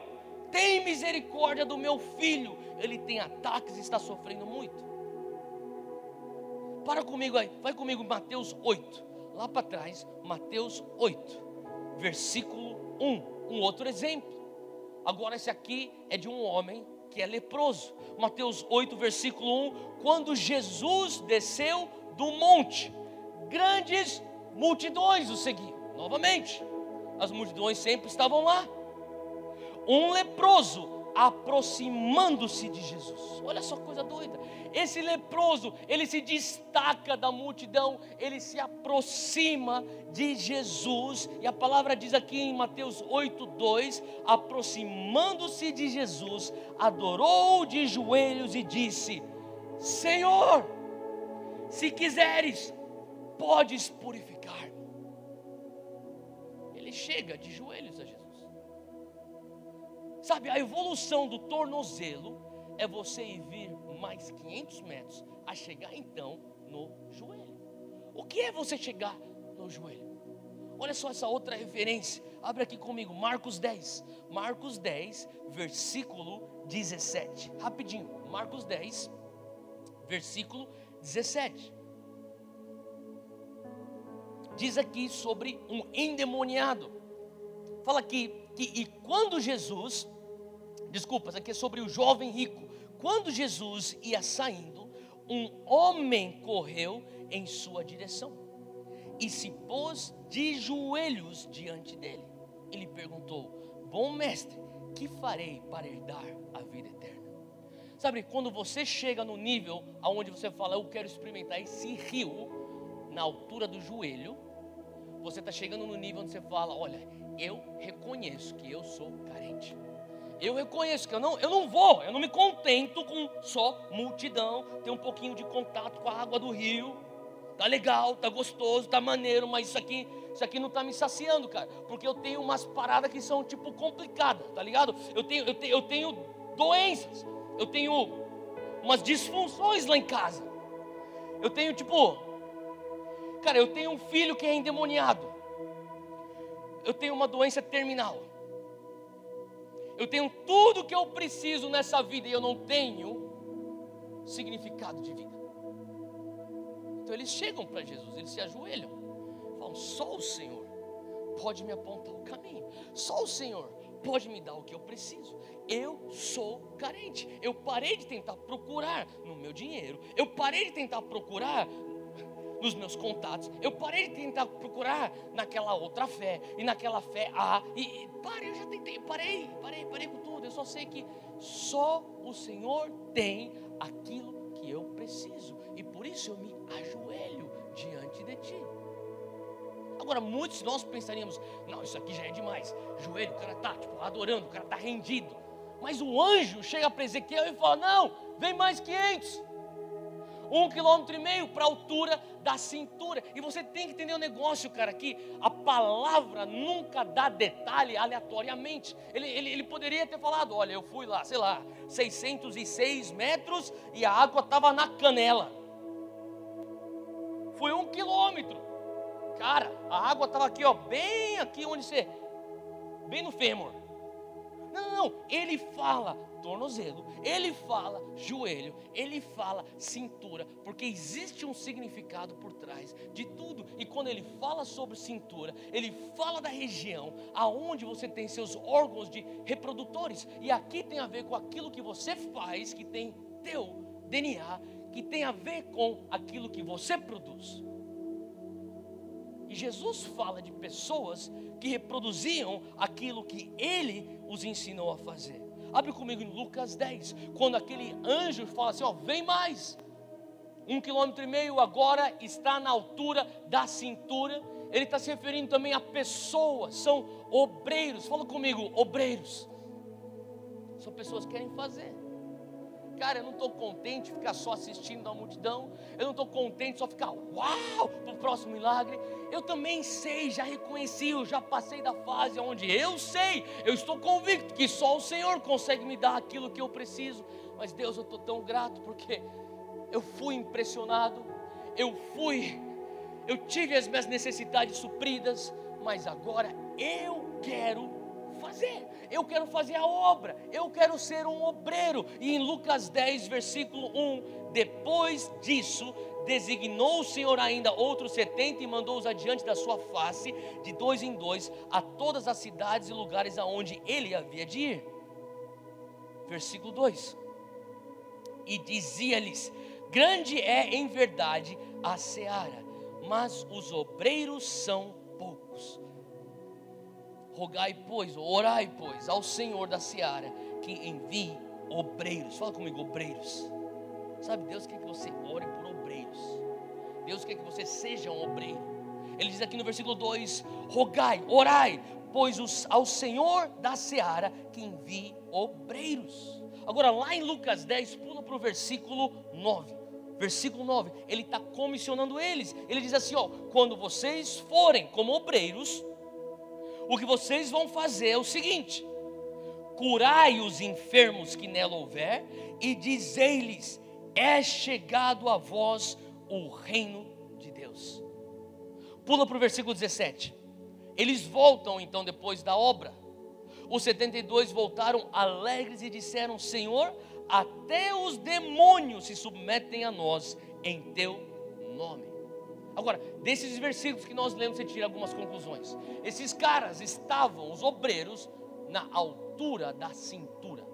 Speaker 2: tem misericórdia do meu filho, ele tem ataques e está sofrendo muito. Para comigo aí, vai comigo em Mateus 8, lá para trás, Mateus 8, versículo 1, um outro exemplo. Agora esse aqui é de um homem que é leproso. Mateus 8, versículo 1, quando Jesus desceu do monte, grandes multidões o seguiam. Novamente, as multidões sempre estavam lá. Um leproso aproximando-se de Jesus. Olha só que coisa doida. Esse leproso, ele se destaca da multidão, ele se aproxima de Jesus. E a palavra diz aqui em Mateus 8:2, aproximando-se de Jesus, adorou de joelhos e disse: Senhor, se quiseres, podes purificar-me. Ele chega de joelhos a Jesus. Sabe, a evolução do tornozelo é você ir vir mais 500 metros a chegar então no joelho. O que é você chegar no joelho? Olha só essa outra referência. Abre aqui comigo, Marcos 10. Marcos 10, versículo 17. Rapidinho, Marcos 10, versículo 17. Diz aqui sobre um endemoniado. Fala aqui que quando Jesus, desculpa, isso aqui é sobre o jovem rico. Quando Jesus ia saindo, um homem correu em sua direção e se pôs de joelhos diante dele. Ele perguntou: bom mestre, que farei para herdar a vida eterna? Sabe, quando você chega no nível aonde você fala: eu quero experimentar esse rio na altura do joelho, você está chegando no nível onde você fala: olha, eu reconheço que eu sou carente. Eu reconheço que eu não me contento com só multidão, ter um pouquinho de contato com a água do rio. Tá legal, tá gostoso, tá maneiro, mas isso aqui não tá me saciando, cara. Porque eu tenho umas paradas que são tipo complicadas, tá ligado? Eu tenho doenças, eu tenho umas disfunções lá em casa. Eu tenho cara, eu tenho um filho que é endemoniado. Eu tenho uma doença terminal. Eu tenho tudo que eu preciso nessa vida e eu não tenho significado de vida. Então eles chegam para Jesus, eles se ajoelham, falam: só o Senhor pode me apontar o caminho, só o Senhor pode me dar o que eu preciso. Eu sou carente, eu parei de tentar procurar no meu dinheiro, eu parei de tentar procurar nos meus contatos, eu parei de tentar procurar naquela outra fé, e naquela fé eu já tentei, parei com tudo. Eu só sei que só o Senhor tem aquilo que eu preciso, e por isso eu me ajoelho diante de Ti. Agora, muitos de nós pensaríamos: não, isso aqui já é demais. Joelho, o cara está adorando, o cara está rendido. Mas o anjo chega para Ezequiel e fala: não, vem mais 500. 1,5 km para a altura da cintura. E você tem que entender o negócio, cara, que a palavra nunca dá detalhe aleatoriamente. Ele poderia ter falado: olha, eu fui lá, sei lá, 606 metros e a água estava na canela. Foi 1 quilômetro. Cara, a água estava aqui, ó, bem aqui onde você, bem no fêmur. Não, ele fala tornozelo, ele fala joelho, ele fala cintura, porque existe um significado por trás de tudo. E quando ele fala sobre cintura, ele fala da região aonde você tem seus órgãos de reprodutores, e aqui tem a ver com aquilo que você faz, que tem teu DNA, que tem a ver com aquilo que você produz. E Jesus fala de pessoas que reproduziam aquilo que Ele os ensinou a fazer. Abre comigo em Lucas 10, quando aquele anjo fala assim: ó, vem mais. 1,5 km agora está na altura da cintura. Ele está se referindo também a pessoas, são obreiros. Fala comigo, obreiros. São pessoas que querem fazer. Cara, eu não estou contente de ficar só assistindo a multidão. Eu não estou contente de só ficar uau para o próximo milagre. Eu também sei, já reconheci, eu já passei da fase onde eu sei, eu estou convicto que só o Senhor consegue me dar aquilo que eu preciso. Mas Deus, eu estou tão grato porque eu fui impressionado, eu tive as minhas necessidades supridas, mas agora eu quero fazer a obra, eu quero ser um obreiro. E em Lucas 10, versículo 1, depois disso, designou o Senhor ainda outros 70 e mandou-os adiante da sua face, de 2 em 2, a todas as cidades e lugares aonde ele havia de ir. Versículo 2, e dizia-lhes: grande é em verdade a seara, mas os obreiros são poucos. Rogai, pois, orai, pois, ao Senhor da seara, que envie obreiros. Fala comigo, obreiros. Sabe, Deus quer que você ore por obreiros. Deus quer que você seja um obreiro. Ele diz aqui no versículo 2: rogai, orai, pois ao Senhor da seara, que envie obreiros. Agora lá em Lucas 10, pula para o versículo 9. Versículo 9, ele está comissionando eles. Ele diz assim, ó: quando vocês forem como obreiros, o que vocês vão fazer é o seguinte: curai os enfermos que nela houver, e dizei-lhes: é chegado a vós o reino de Deus. Pula para o versículo 17. Eles voltam então depois da obra. Os 72 voltaram alegres e disseram: Senhor, até os demônios se submetem a nós em teu nome. Agora, desses versículos que nós lemos, você tira algumas conclusões. Esses caras estavam, os obreiros, na altura da cintura.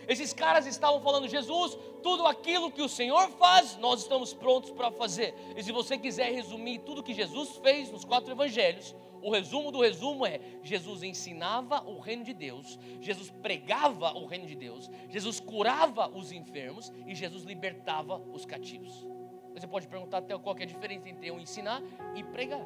Speaker 2: Esses caras estavam falando: Jesus, tudo aquilo que o Senhor faz, nós estamos prontos para fazer. E se você quiser resumir tudo que Jesus fez nos 4 evangelhos, o resumo do resumo é: Jesus ensinava o reino de Deus, Jesus pregava o reino de Deus, Jesus curava os enfermos e Jesus libertava os cativos. Você pode perguntar até qual que é a diferença entre eu ensinar e pregar.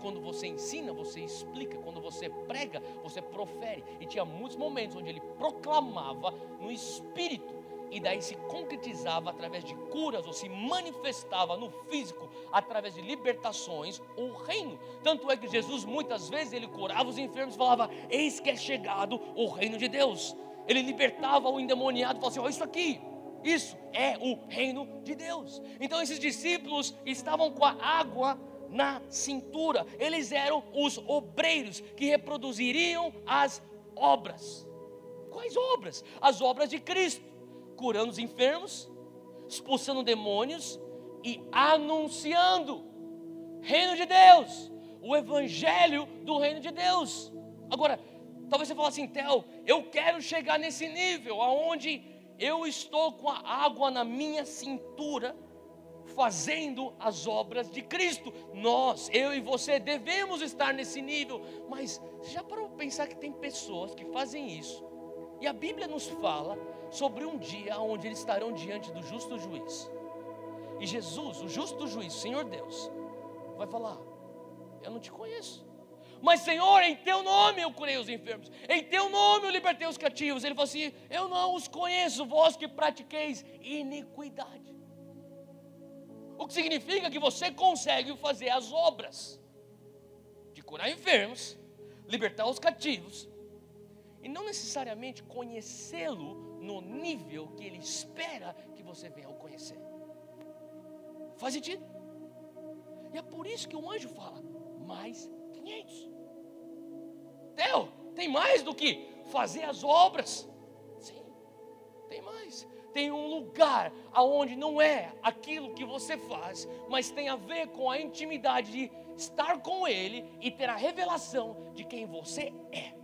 Speaker 2: Quando você ensina, você explica. Quando você prega, você profere. E tinha muitos momentos onde ele proclamava no Espírito, e daí se concretizava através de curas, ou se manifestava no físico através de libertações o reino. Tanto é que Jesus muitas vezes ele curava os enfermos e falava: eis que é chegado o reino de Deus. Ele libertava o endemoniado e falava assim: ó, isso aqui, isso é o reino de Deus. Então esses discípulos estavam com a água na cintura. Eles eram os obreiros que reproduziriam as obras. Quais obras? As obras de Cristo: curando os enfermos, expulsando demônios e anunciando reino de Deus, o evangelho do reino de Deus. Agora, talvez você fale assim: Theo, eu quero chegar nesse nível aonde eu estou com a água na minha cintura, fazendo as obras de Cristo. Eu e você devemos estar nesse nível. Mas você já parou para pensar que tem pessoas que fazem isso? E a Bíblia nos fala sobre um dia onde eles estarão diante do justo juiz. E Jesus, o justo juiz, Senhor Deus, vai falar: eu não te conheço. Mas Senhor, em teu nome eu curei os enfermos, em teu nome eu libertei os cativos. Ele falou assim: eu não os conheço, vós que pratiqueis iniquidade. O que significa que você consegue fazer as obras de curar enfermos, libertar os cativos, e não necessariamente conhecê-lo no nível que ele espera que você venha ao conhecer. Faz sentido? E é por isso que o anjo fala: mais 500. Theo, tem mais do que fazer as obras? Sim, tem mais. Tem um lugar aonde não é aquilo que você faz, mas tem a ver com a intimidade de estar com Ele e ter a revelação de quem você é.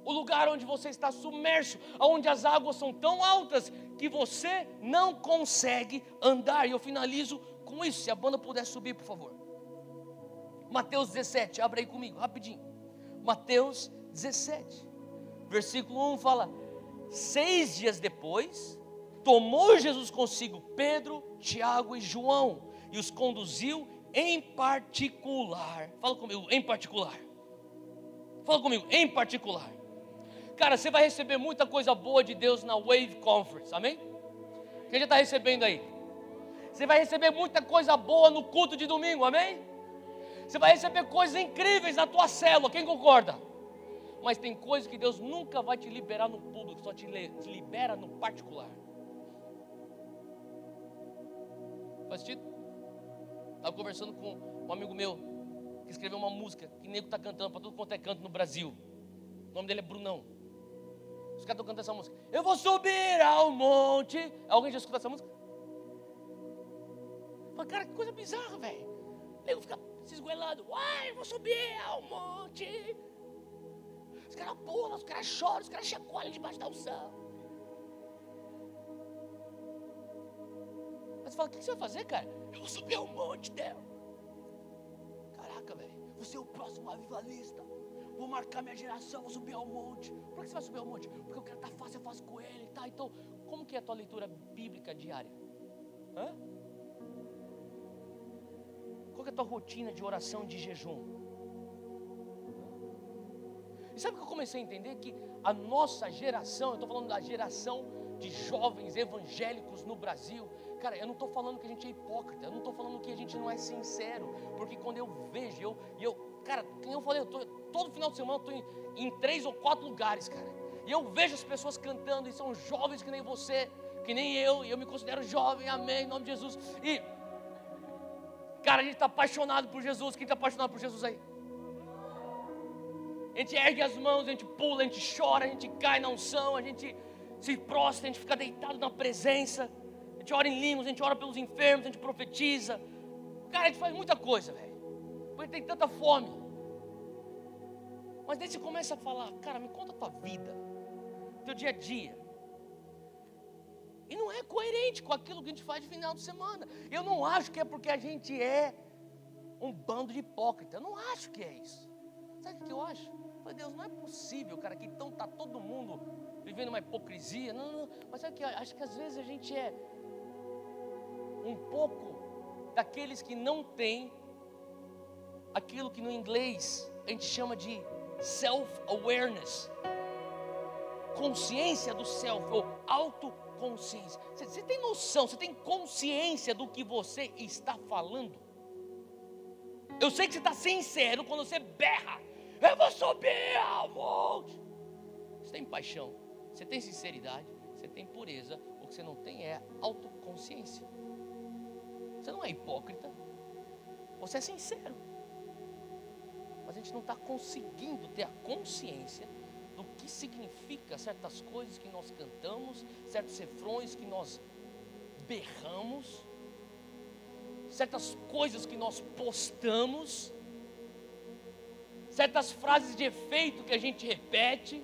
Speaker 2: O lugar onde você está submerso, onde as águas são tão altas que você não consegue andar. E eu finalizo com isso. Se a banda puder subir, por favor. Mateus 17, abre aí comigo, rapidinho. Mateus 17, versículo 1 fala: 6 dias depois, tomou Jesus consigo Pedro, Tiago e João, e os conduziu em particular. Fala comigo, em particular. Fala comigo, em particular. Cara, você vai receber muita coisa boa de Deus na Wave Conference, amém? Quem já está recebendo aí? Você vai receber muita coisa boa no culto de domingo, amém? Você vai receber coisas incríveis na tua célula, quem concorda? Mas tem coisas que Deus nunca vai te liberar no público, só te libera no particular. Faz sentido? Estava conversando com um amigo meu que escreveu uma música que nego está cantando para tudo quanto é canto no Brasil. O nome dele é Brunão. Os caras estão cantando essa música. Eu vou subir ao monte. Alguém já escutou essa música? Fala, cara, que coisa bizarra, velho. O nego fica se esgoelando. Uai, eu vou subir ao monte. Os caras pulam, os caras choram, os caras chacoalham debaixo da unção. Mas você fala, o que você vai fazer, cara? Eu vou subir ao monte, Deus. Caraca, velho. Vou ser o próximo avivalista. Vou marcar minha geração, vou subir ao monte. Por que você vai subir ao monte? Porque eu quero estar face a face com ele, tá? Então, como que é a tua leitura bíblica diária? Hã? Qual que é a tua rotina de oração, de jejum? E sabe o que eu comecei a entender? Que a nossa geração, eu estou falando da geração de jovens evangélicos no Brasil. Cara, eu não estou falando que a gente é hipócrita, eu não estou falando que a gente não é sincero. Porque quando eu vejo, cara, como eu falei, todo final de semana eu estou em 3 ou 4 lugares, cara. E eu vejo as pessoas cantando, e são jovens que nem você, que nem eu, e eu me considero jovem, amém, em nome de Jesus. E, cara, a gente está apaixonado por Jesus. Quem está apaixonado por Jesus aí? A gente ergue as mãos, a gente pula, a gente chora, a gente cai na unção, a gente se prostra, a gente fica deitado na presença, a gente ora em línguas, a gente ora pelos enfermos, a gente profetiza. Cara, a gente faz muita coisa, velho, porque tem tanta fome. Mas daí você começa a falar, cara, me conta a tua vida, teu dia a dia. E não é coerente com aquilo que a gente faz de final de semana. Eu não acho que é porque a gente é um bando de hipócritas. Eu não acho que é isso. Sabe o que eu acho? Meu Deus, não é possível, cara, que então está todo mundo vivendo uma hipocrisia. Não. Mas sabe o que eu acho? Que às vezes a gente é um pouco daqueles que não tem aquilo que no inglês a gente chama de self-awareness. Consciência do self, ou autoconsciência. Você tem noção, você tem consciência do que você está falando? Eu sei que você está sincero quando você berra, eu vou subir ao monte. Você tem paixão, você tem sinceridade, você tem pureza. O que você não tem é autoconsciência. Você não é hipócrita, você é sincero. Mas a gente não está conseguindo ter a consciência do que significa certas coisas que nós cantamos, certos refrões que nós berramos, certas coisas que nós postamos, certas frases de efeito que a gente repete.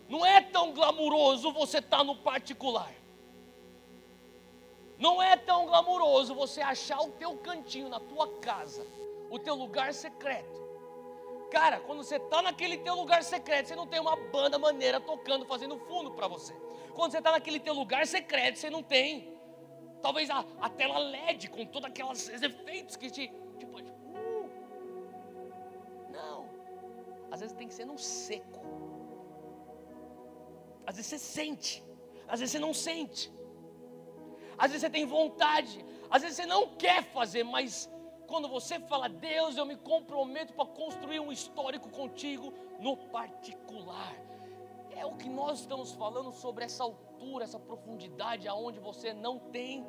Speaker 2: Não é tão glamuroso você estar no particular. Não é tão glamuroso você achar o teu cantinho na tua casa, o teu lugar secreto. Cara, quando você está naquele teu lugar secreto, você não tem uma banda maneira tocando, fazendo fundo para você. Quando você está naquele teu lugar secreto, você não tem, talvez a tela LED com todos aqueles efeitos que te não. Às vezes tem que ser no seco. Às vezes você sente, às vezes você não sente. Às vezes você tem vontade, às vezes você não quer fazer, mas quando você fala, Deus, eu me comprometo para construir um histórico contigo no particular. É o que nós estamos falando sobre essa altura, essa profundidade, aonde você não tem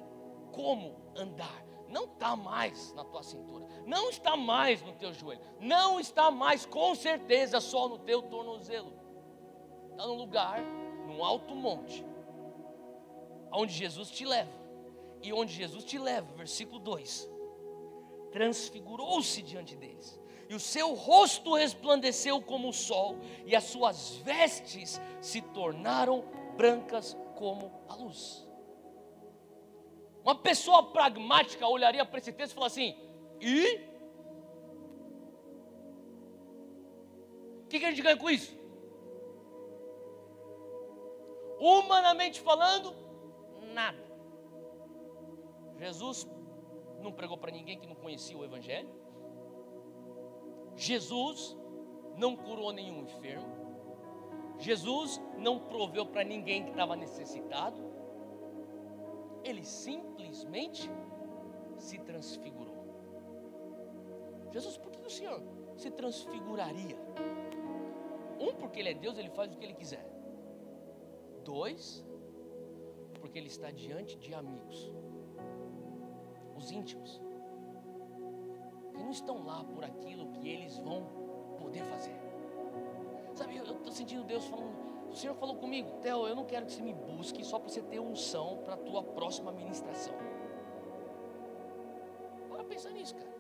Speaker 2: como andar. Não está mais na tua cintura, não está mais no teu joelho, não está mais com certeza só no teu tornozelo. Está num lugar, num alto monte, onde Jesus te leva. E onde Jesus te leva, versículo 2, transfigurou-se diante deles, e o seu rosto resplandeceu como o sol, e as suas vestes se tornaram brancas como a luz. Uma pessoa pragmática olharia para esse texto e falaria assim, e? O que a gente ganha com isso? Humanamente falando, nada. Jesus não pregou para ninguém que não conhecia o Evangelho. Jesus não curou nenhum enfermo. Jesus não proveu para ninguém que estava necessitado. Ele simplesmente se transfigurou. Jesus, por que o Senhor se transfiguraria? Porque Ele é Deus, Ele faz o que Ele quiser. 2, Porque ele está diante de amigos, os íntimos, que não estão lá por aquilo que eles vão poder fazer. Sabe, eu estou sentindo Deus falando. O Senhor falou comigo: Theo, eu não quero que você me busque só para você ter unção para a tua próxima ministração. Bora pensar nisso, cara.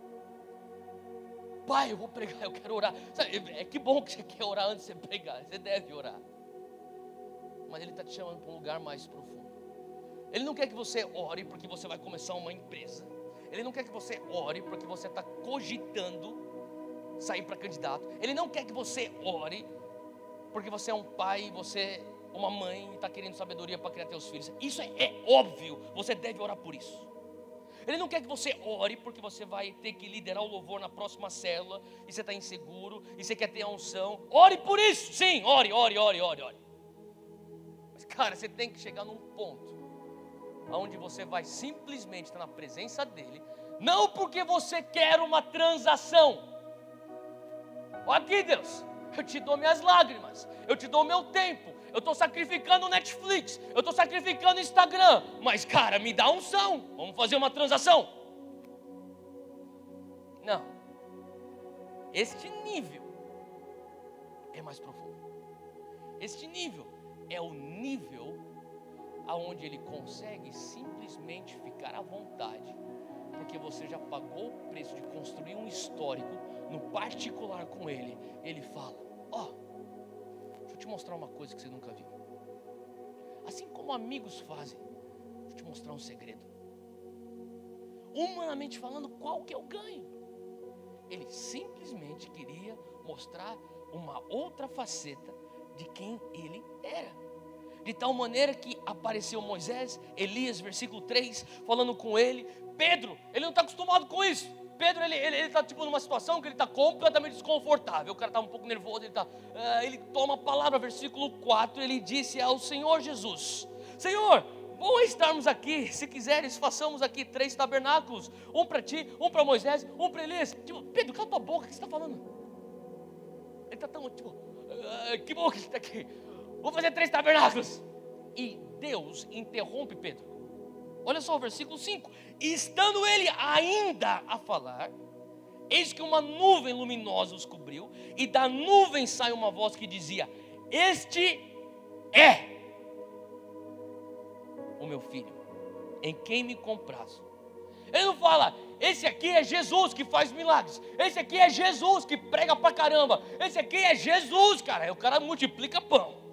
Speaker 2: Pai, eu vou pregar, eu quero orar. Sabe, que bom que você quer orar antes de você pregar. Você deve orar. Mas Ele está te chamando para um lugar mais profundo. Ele não quer que você ore porque você vai começar uma empresa. Ele não quer que você ore porque você está cogitando sair para candidato. Ele não quer que você ore porque você é um pai, você é uma mãe e está querendo sabedoria para criar teus filhos. Isso é óbvio, você deve orar por isso. Ele não quer que você ore porque você vai ter que liderar o louvor na próxima célula e você está inseguro e você quer ter a unção. Ore por isso, sim, ore. Mas cara, você tem que chegar num ponto onde você vai simplesmente estar na presença dele, não porque você quer uma transação. Olha aqui, Deus, eu te dou minhas lágrimas, eu te dou meu tempo, eu estou sacrificando o Netflix, eu estou sacrificando o Instagram, mas cara, me dá unção, vamos fazer uma transação. Não, este nível é mais profundo. Este nível é o nível aonde ele consegue simplesmente ficar à vontade, porque você já pagou o preço de construir um histórico no particular com ele. Ele fala: deixa eu te mostrar uma coisa que você nunca viu. Assim como amigos fazem, deixa eu te mostrar um segredo. Humanamente falando, qual que é o ganho? Ele simplesmente queria mostrar uma outra faceta de quem ele era. De tal maneira que apareceu Moisés, Elias, versículo 3, falando com ele. Pedro, ele não está acostumado com isso. Pedro, ele está tipo numa situação que ele está completamente desconfortável. O cara está um pouco nervoso, ele toma a palavra, versículo 4, ele disse ao Senhor Jesus: Senhor, bom estarmos aqui, se quiseres façamos aqui 3 tabernáculos, um para ti, um para Moisés, um para Elias. Tipo, Pedro, cala tua boca, o que você está falando? Ele está tão tipo, que bom que ele está aqui. Vou fazer 3 tabernáculos. E Deus interrompe Pedro. Olha só o versículo 5. E estando ele ainda a falar, eis que uma nuvem luminosa os cobriu, e da nuvem sai uma voz que dizia: Este é o meu filho, em quem me comprazo. Ele não fala: esse aqui é Jesus que faz milagres, esse aqui é Jesus que prega pra caramba, esse aqui é Jesus, cara. Aí o cara multiplica pão.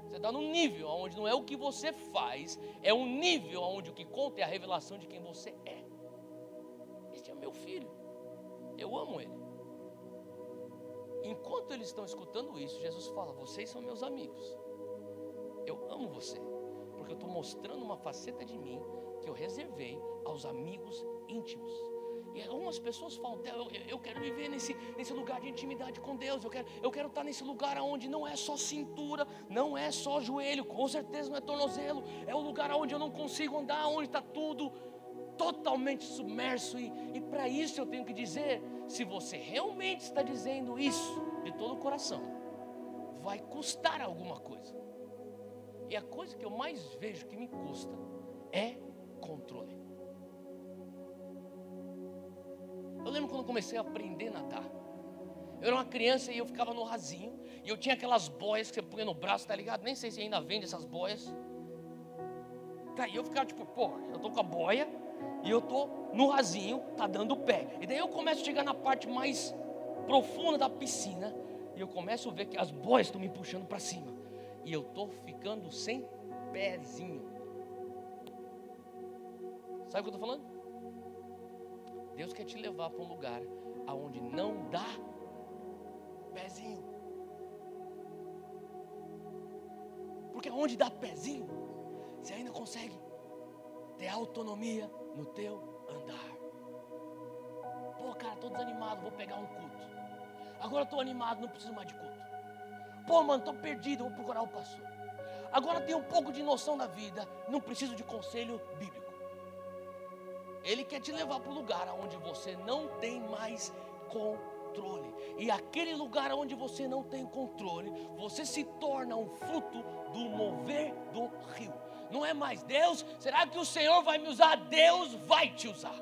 Speaker 2: Você está num nível onde não é o que você faz, é um nível onde o que conta é a revelação de quem você é. Este é meu filho, eu amo ele. Enquanto eles estão escutando isso, Jesus fala: vocês são meus amigos, eu amo você, porque eu estou mostrando uma faceta de mim que eu reservei aos amigos íntimos. E algumas pessoas falam: eu quero viver nesse lugar de intimidade com Deus, eu quero estar nesse lugar onde não é só cintura, não é só joelho, com certeza não é tornozelo, é o lugar onde eu não consigo andar, onde está tudo totalmente submerso. E para isso eu tenho que dizer: se você realmente está dizendo isso de todo o coração, vai custar alguma coisa. E a coisa que eu mais vejo que me custa é controle. Eu lembro quando comecei a aprender a nadar. Eu era uma criança e eu ficava no rasinho, e eu tinha aquelas boias que você punha no braço, tá ligado? Nem sei se ainda vende essas boias. Daí eu ficava tipo, eu tô com a boia e eu tô no rasinho, tá dando o pé. E daí eu começo a chegar na parte mais profunda da piscina e eu começo a ver que as boias estão me puxando para cima. E eu tô ficando sem pezinho. Sabe o que eu tô falando? Deus quer te levar para um lugar aonde não dá pezinho. Porque onde dá pezinho, você ainda consegue ter autonomia no teu andar. Pô, cara, estou desanimado, vou pegar um culto. Agora estou animado, não preciso mais de culto. Pô, mano, estou perdido, vou procurar o pastor. Agora tenho um pouco de noção da vida, não preciso de conselho bíblico. Ele quer te levar para o lugar onde você não tem mais controle. E aquele lugar onde você não tem controle, você se torna um fruto do mover do rio. Não é mais Deus, será que o Senhor vai me usar? Deus vai te usar.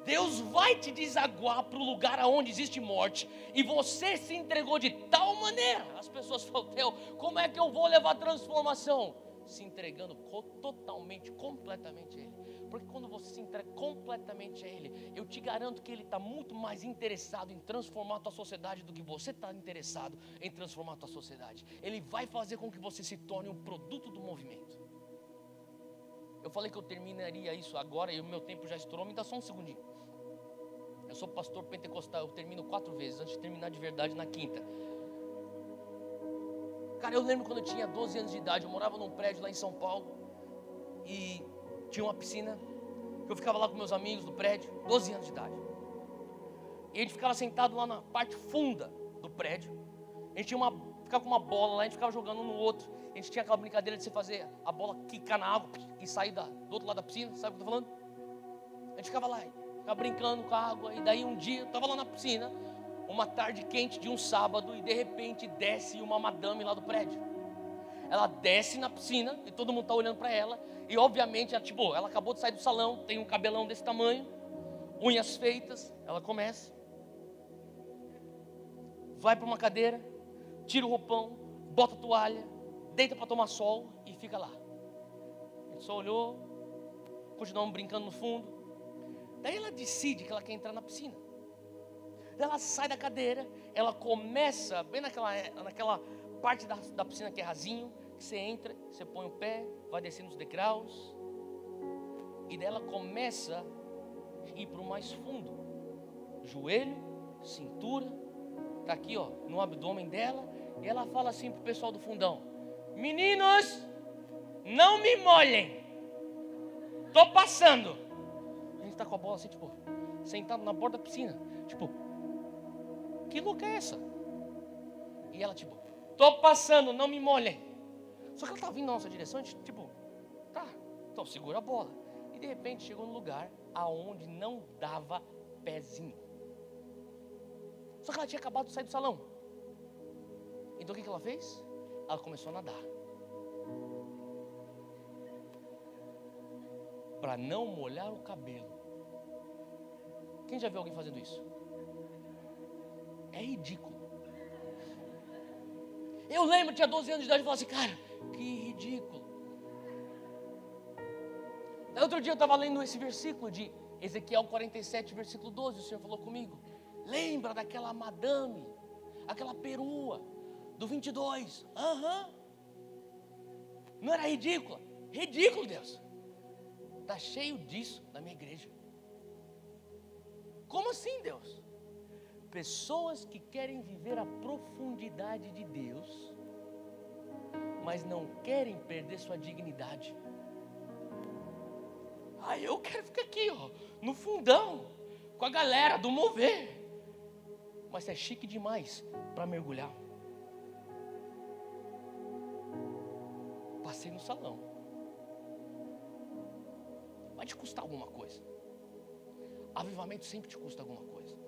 Speaker 2: Deus vai te desaguar para o lugar onde existe morte. E você se entregou de tal maneira. As pessoas falam, como é que eu vou levar transformação? Se entregando totalmente, completamente a Ele. Porque quando você se entrega completamente a Ele, eu te garanto que Ele está muito mais interessado em transformar a tua sociedade do que você está interessado em transformar a tua sociedade. Ele vai fazer com que você se torne um produto do movimento. Eu falei que eu terminaria isso agora e o meu tempo já estourou, me dá só um segundinho. Eu sou pastor pentecostal, eu termino 4 vezes, antes de terminar de verdade na 5ª. Cara, eu lembro quando eu tinha 12 anos de idade, eu morava num prédio lá em São Paulo e tinha uma piscina, eu ficava lá com meus amigos do prédio, 12 anos de idade. E a gente ficava sentado lá na parte funda do prédio, a gente ficava com uma bola lá, a gente ficava jogando um no outro, a gente tinha aquela brincadeira de você fazer a bola quicar na água e sair do outro lado da piscina, sabe o que eu tô falando? A gente ficava lá, ficava brincando com a água, e daí um dia eu estava lá na piscina, uma tarde quente de um sábado, e de repente desce uma madame lá do prédio. Ela desce na piscina e todo mundo está olhando para ela, e obviamente ela acabou de sair do salão, tem um cabelão desse tamanho, unhas feitas. Ela começa, vai para uma cadeira, tira o roupão, bota a toalha, deita para tomar sol e fica lá. A gente só olhou, continuamos brincando no fundo. Daí ela decide que ela quer entrar na piscina. Daí ela sai da cadeira, ela começa bem naquela parte da piscina que é rasinho, que você entra, você põe o pé, vai descendo os degraus, e daí ela começa a ir para o mais fundo, joelho, cintura, está aqui no abdômen dela, e ela fala assim para o pessoal do fundão: meninos, não me molhem, estou passando. A gente está com a bola assim, sentado na borda da piscina, que louca é essa? E ela tô passando, não me molhem. Só que ela estava vindo na nossa direção, a gente tá, então segura a bola. E de repente chegou no lugar aonde não dava pezinho. Só que ela tinha acabado de sair do salão. Então o que ela fez? Ela começou a nadar. Para não molhar o cabelo. Quem já viu alguém fazendo isso? É ridículo. Eu lembro, tinha 12 anos de idade, e falava assim, cara, que ridículo. Daí outro dia eu estava lendo esse versículo de Ezequiel 47, versículo 12, o Senhor falou comigo: lembra daquela madame, aquela perua do 22? Não era ridícula? Ridículo, Deus. Está cheio disso na minha igreja. Como assim, Deus? Pessoas que querem viver a profundidade de Deus, mas não querem perder sua dignidade. Eu quero ficar aqui, no fundão, com a galera do mover. Mas é chique demais para mergulhar. Passei no salão. Vai te custar alguma coisa. Avivamento sempre te custa alguma coisa.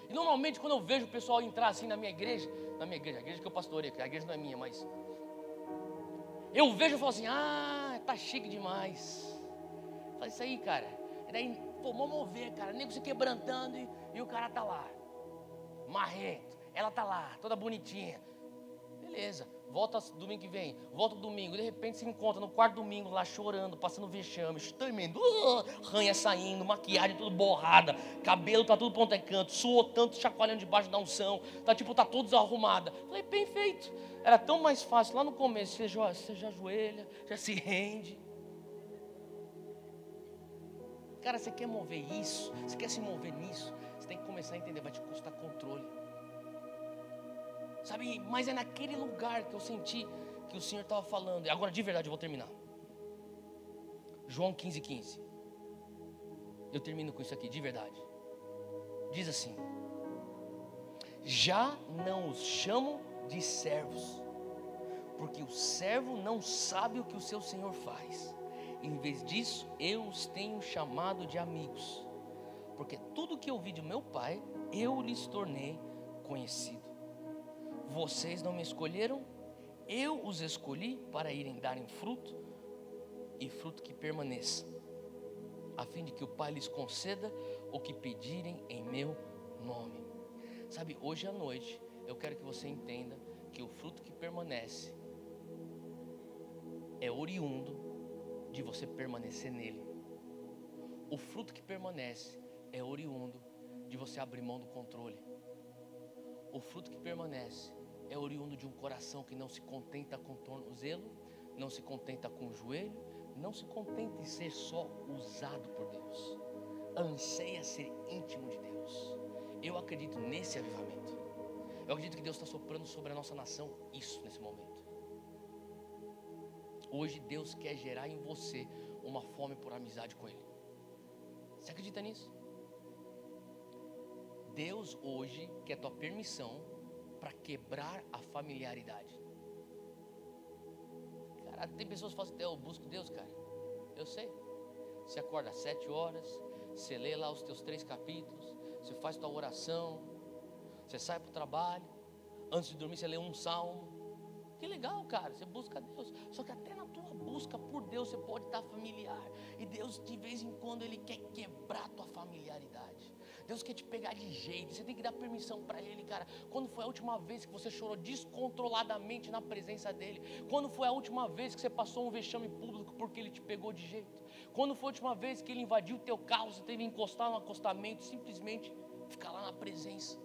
Speaker 2: E normalmente quando eu vejo o pessoal entrar assim na minha igreja, a igreja que eu pastoreio, que a igreja não é minha, mas eu vejo e falo assim, tá chique demais. Fala isso aí, cara. E daí, vamos mover, cara, nego se quebrantando e o cara tá lá, marrento, ela tá lá, toda bonitinha. Beleza, volta domingo que vem, volta domingo, de repente se encontra no quarto domingo lá chorando, passando vexame, tremendo, ranha saindo, maquiagem tudo borrada, cabelo tá tudo ponta e canto, suou tanto, chacoalhando debaixo da unção, tá todo desarrumada. Falei, bem feito, era tão mais fácil lá no começo, você já ajoelha, já se rende. Cara, você quer mover isso, você quer se mover nisso, você tem que começar a entender, vai te custar controle. Sabe, mas é naquele lugar que eu senti que o Senhor estava falando. E agora de verdade eu vou terminar. João 15:15. Eu termino com isso aqui, de verdade. Diz assim: já não os chamo de servos, porque o servo não sabe o que o seu Senhor faz. Em vez disso, eu os tenho chamado de amigos, porque tudo que eu vi de meu Pai, eu lhes tornei conhecido. Vocês não me escolheram, eu os escolhi para irem darem fruto, e fruto que permaneça, a fim de que o Pai lhes conceda o que pedirem em meu nome. Sabe, hoje à noite, eu quero que você entenda que o fruto que permanece é oriundo de você permanecer nele. O fruto que permanece é oriundo de você abrir mão do controle. O fruto que permanece é oriundo de um coração que não se contenta com o tornozelo, não se contenta com o joelho, não se contenta em ser só usado por Deus, anseia ser íntimo de Deus. Eu acredito nesse avivamento. Eu acredito que Deus está soprando sobre a nossa nação isso nesse momento. Hoje Deus quer gerar em você uma fome por amizade com Ele. Você acredita nisso? Deus hoje quer tua permissão para quebrar a familiaridade. Cara, tem pessoas que falam assim, eu busco Deus, cara. Eu sei. Você acorda às 7 horas, você lê lá os teus 3 capítulos, você faz tua oração, você sai para o trabalho, antes de dormir você lê um salmo. Que legal, cara, você busca Deus. Só que até na tua busca por Deus você pode estar familiar. E Deus de vez em quando Ele quer quebrar a tua familiaridade. Deus quer te pegar de jeito. Você tem que dar permissão para Ele, cara. Quando foi a última vez que você chorou descontroladamente na presença dEle? Quando foi a última vez que você passou um vexame público porque Ele te pegou de jeito? Quando foi a última vez que Ele invadiu o teu carro, você teve que encostar no acostamento, simplesmente ficar lá na presença?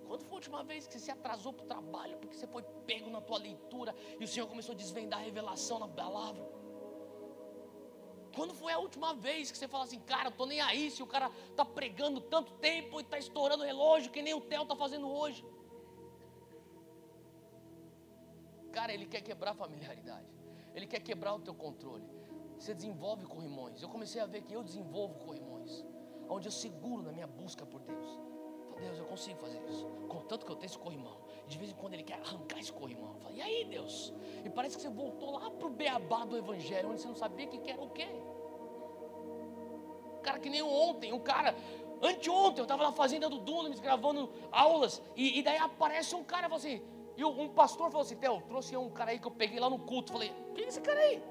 Speaker 2: Quando foi a última vez que você se atrasou para o trabalho porque você foi pego na tua leitura e o Senhor começou a desvendar a revelação na palavra? Quando foi a última vez que você fala assim, cara, eu tô nem aí se o cara tá pregando tanto tempo e tá estourando o relógio que nem o Theo tá fazendo hoje? Cara, Ele quer quebrar a familiaridade. Ele quer quebrar o teu controle. Você desenvolve corrimões. Eu comecei a ver que eu desenvolvo corrimões, onde eu seguro na minha busca por Deus. Deus, eu consigo fazer isso. Contanto que eu tenho esse corrimão. E de vez em quando Ele quer arrancar esse corrimão. Eu falo, e aí, Deus? E parece que você voltou lá pro beabá do evangelho, onde você não sabia que era o quê. Cara, que nem ontem, anteontem, eu estava na fazenda do Dunamis gravando aulas. E daí aparece um cara, falou assim, e um pastor falou assim, Theo, trouxe um cara aí que eu peguei lá no culto. Falei, quem é esse cara aí?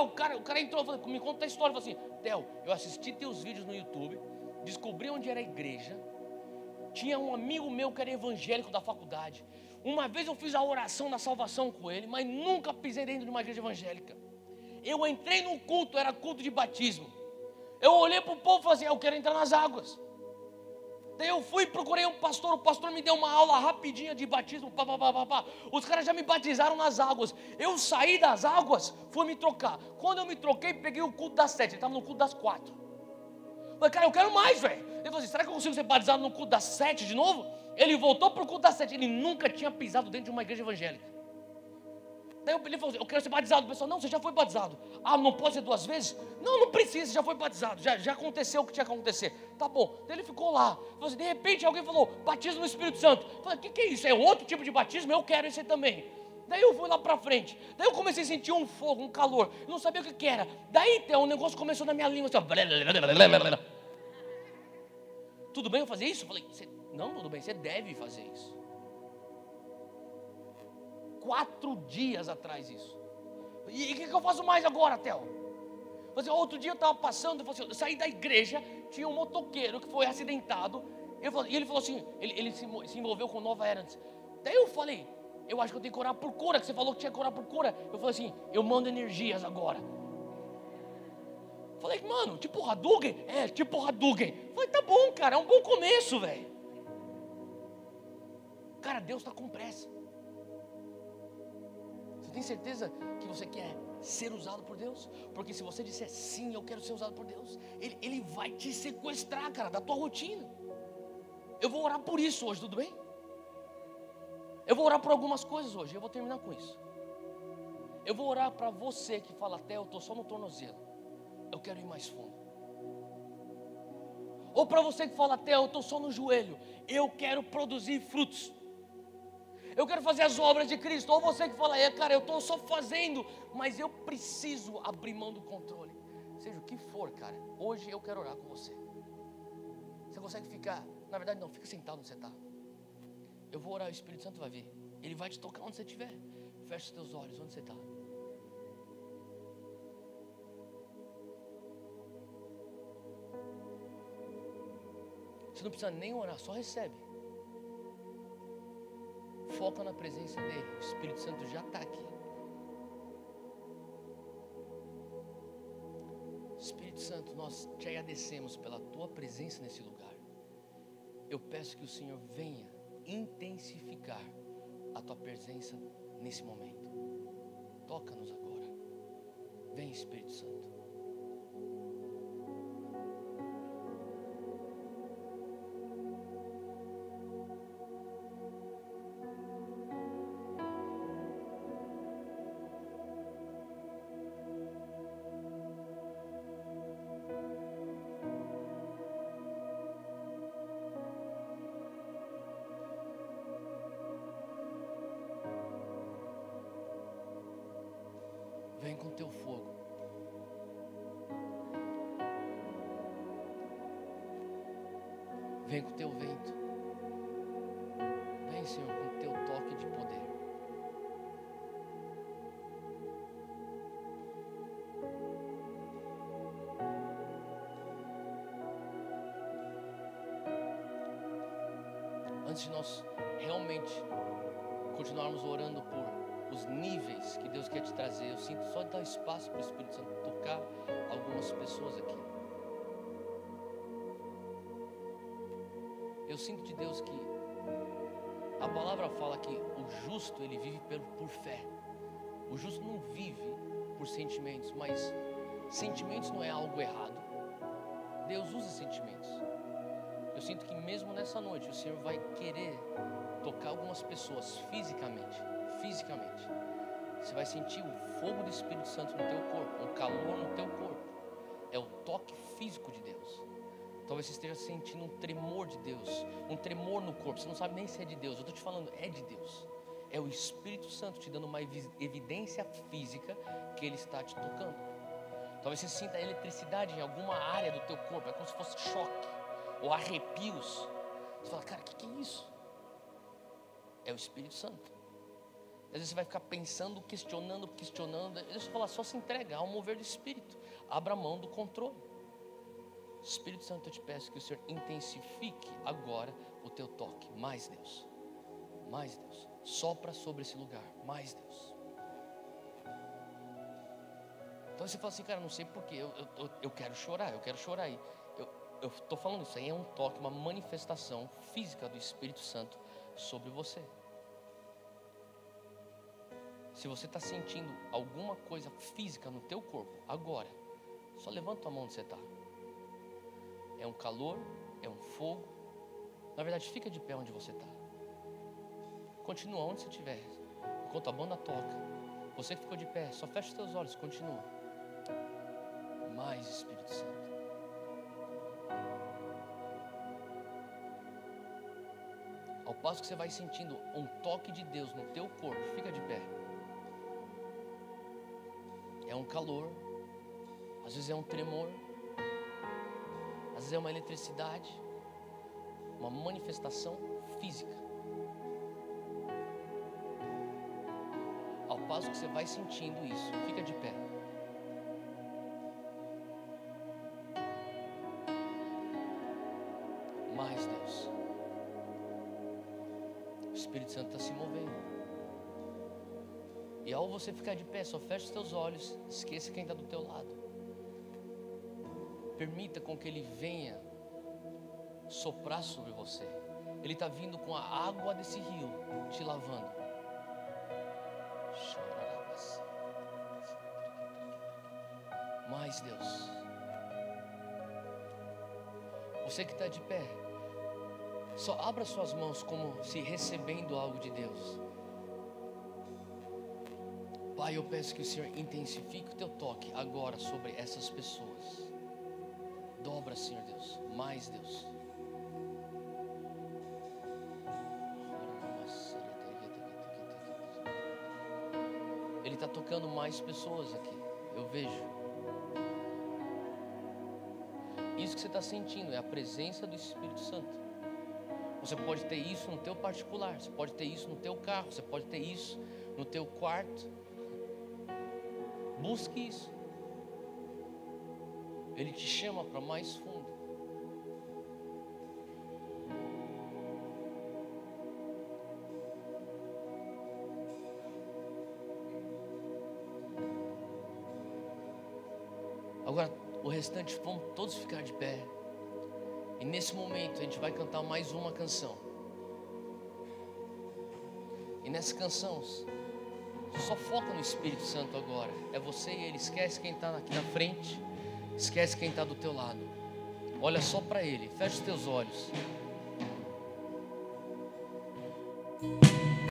Speaker 2: O cara entrou, falei, me conta a história. Falei assim, Theo, eu assisti teus vídeos no YouTube, descobri onde era a igreja. Tinha um amigo meu que era evangélico da faculdade. Uma vez eu fiz a oração da salvação com ele, mas nunca pisei dentro de uma igreja evangélica. Eu entrei num culto, era culto de batismo. Eu olhei para o povo e falei assim, eu quero entrar nas águas. Daí eu fui, procurei um pastor, o pastor me deu uma aula rapidinha de batismo, Os caras já me batizaram nas águas. Eu saí das águas, fui me trocar. Quando eu me troquei, peguei o culto das 7, ele estava no culto das 4. Falei, cara, eu quero mais, velho. Ele falou assim, será que eu consigo ser batizado no culto das 7 de novo? Ele voltou para o culto das 7, ele nunca tinha pisado dentro de uma igreja evangélica. Daí ele falou assim, eu quero ser batizado. O pessoal, não, você já foi batizado. Ah, não pode ser 2 vezes? Não, não precisa, já foi batizado, já aconteceu o que tinha que acontecer. Tá bom, daí ele ficou lá. Falou assim, de repente alguém falou, batismo no Espírito Santo. Eu falei, o que é isso? É outro tipo de batismo? Eu quero esse também. Daí eu fui lá pra frente. Daí eu comecei a sentir um fogo, um calor. Eu não sabia o que era. Daí o negócio começou na minha língua. Assim, tudo bem eu fazer isso? Eu falei, não, tudo bem, você deve fazer isso. 4 dias atrás isso. E o que eu faço mais agora, Theo? Outro dia eu estava passando, eu saí da igreja, tinha um motoqueiro que foi acidentado. E ele falou assim, ele se envolveu com Nova Era antes. Daí eu falei, eu acho que eu tenho que orar por cura, que você falou que tinha que orar por cura. Eu falei assim, eu mando energias agora. Falei, mano, tipo Hadouken? É, tipo Hadouken. Falei, tá bom, cara, é um bom começo, velho. Cara, Deus está com pressa. Você tem certeza que você quer ser usado por Deus? Porque se você disser sim, eu quero ser usado por Deus, Ele vai te sequestrar, cara, da tua rotina. Eu vou orar por isso hoje, tudo bem? Eu vou orar por algumas coisas hoje, eu vou terminar com isso. Eu vou orar para você que fala, até eu estou só no tornozelo, eu quero ir mais fundo. Ou para você que fala, até eu estou só no joelho, eu quero produzir frutos. Eu quero fazer as obras de Cristo. Ou você que fala, cara, eu estou só fazendo, mas eu preciso abrir mão do controle. Seja o que for, cara, hoje eu quero orar com você. Você consegue ficar, na verdade não, fica sentado onde você está. Eu vou orar, o Espírito Santo vai vir. Ele vai te tocar onde você estiver. Feche os teus olhos, onde você está. Você não precisa nem orar, só recebe. Foca na presença dele. O Espírito Santo já está aqui. Espírito Santo, nós te agradecemos pela tua presença nesse lugar. Eu peço que o Senhor venha intensificar a tua presença nesse momento. Toca-nos agora. Vem, Espírito Santo. Vem com teu fogo. Vem com teu vento. Vem, Senhor, com teu toque de poder. Antes de nós realmente continuarmos orando por os níveis que Deus quer te trazer, eu sinto só dar espaço para o Espírito Santo tocar algumas pessoas aqui. Eu sinto de Deus que a palavra fala que o justo ele vive por fé. O justo não vive por sentimentos, mas sentimentos não é algo errado. Deus usa sentimentos. Eu sinto que mesmo nessa noite o Senhor vai querer tocar algumas pessoas fisicamente. Você vai sentir o fogo do Espírito Santo no teu corpo, um calor no teu corpo. É o toque físico de Deus. Talvez você esteja sentindo um tremor de Deus, um tremor no corpo. Você não sabe nem se é de Deus. Eu estou te falando, é de Deus. É o Espírito Santo te dando uma evidência física que Ele está te tocando. Talvez você sinta eletricidade em alguma área do teu corpo. É como se fosse choque ou arrepios. Você fala, cara, o que é isso? É o Espírito Santo. Às vezes você vai ficar pensando, questionando. Deixa eu falar, só se entrega ao mover do Espírito. Abra mão do controle. Espírito Santo, eu te peço que o Senhor intensifique agora o teu toque. Mais Deus. Mais Deus. Sopra sobre esse lugar. Mais Deus. Então você fala assim, cara, não sei porquê. Eu quero chorar, aí. Eu estou falando isso aí, é um toque, uma manifestação física do Espírito Santo sobre você. Se você está sentindo alguma coisa física no teu corpo, agora, só levanta a mão onde você está. É um calor, é um fogo. Na verdade, fica de pé onde você está. Continua onde você estiver. Enquanto a banda toca, você que ficou de pé, só fecha os teus olhos, continua. Mais Espírito Santo. Ao passo que você vai sentindo um toque de Deus no teu corpo, fica de pé. É um calor, às vezes é um tremor, às vezes é uma eletricidade, uma manifestação física. Ao passo que você vai sentindo isso, fica de pé. Mais Deus. O Espírito Santo está se movendo. E ao você ficar de pé, só fecha os teus olhos, esqueça quem está do teu lado. Permita com que Ele venha soprar sobre você. Ele está vindo com a água desse rio, te lavando. Mais Deus. Você que está de pé, só abra suas mãos como se recebendo algo de Deus. Pai, eu peço que o Senhor intensifique o teu toque agora sobre essas pessoas. Dobra, Senhor Deus, mais Deus. Ele está tocando mais pessoas aqui, eu vejo. Isso que você está sentindo é a presença do Espírito Santo. Você pode ter isso no teu particular, você pode ter isso no teu carro, você pode ter isso no teu quarto. Busque isso. Ele te chama para mais fundo. Agora, o restante, vamos todos ficar de pé. E nesse momento a gente vai cantar mais uma canção. E nessa canção, só foca no Espírito Santo agora. É você e ele. Esquece quem está aqui na frente. Esquece quem está do teu lado. Olha só para ele. Fecha os teus olhos.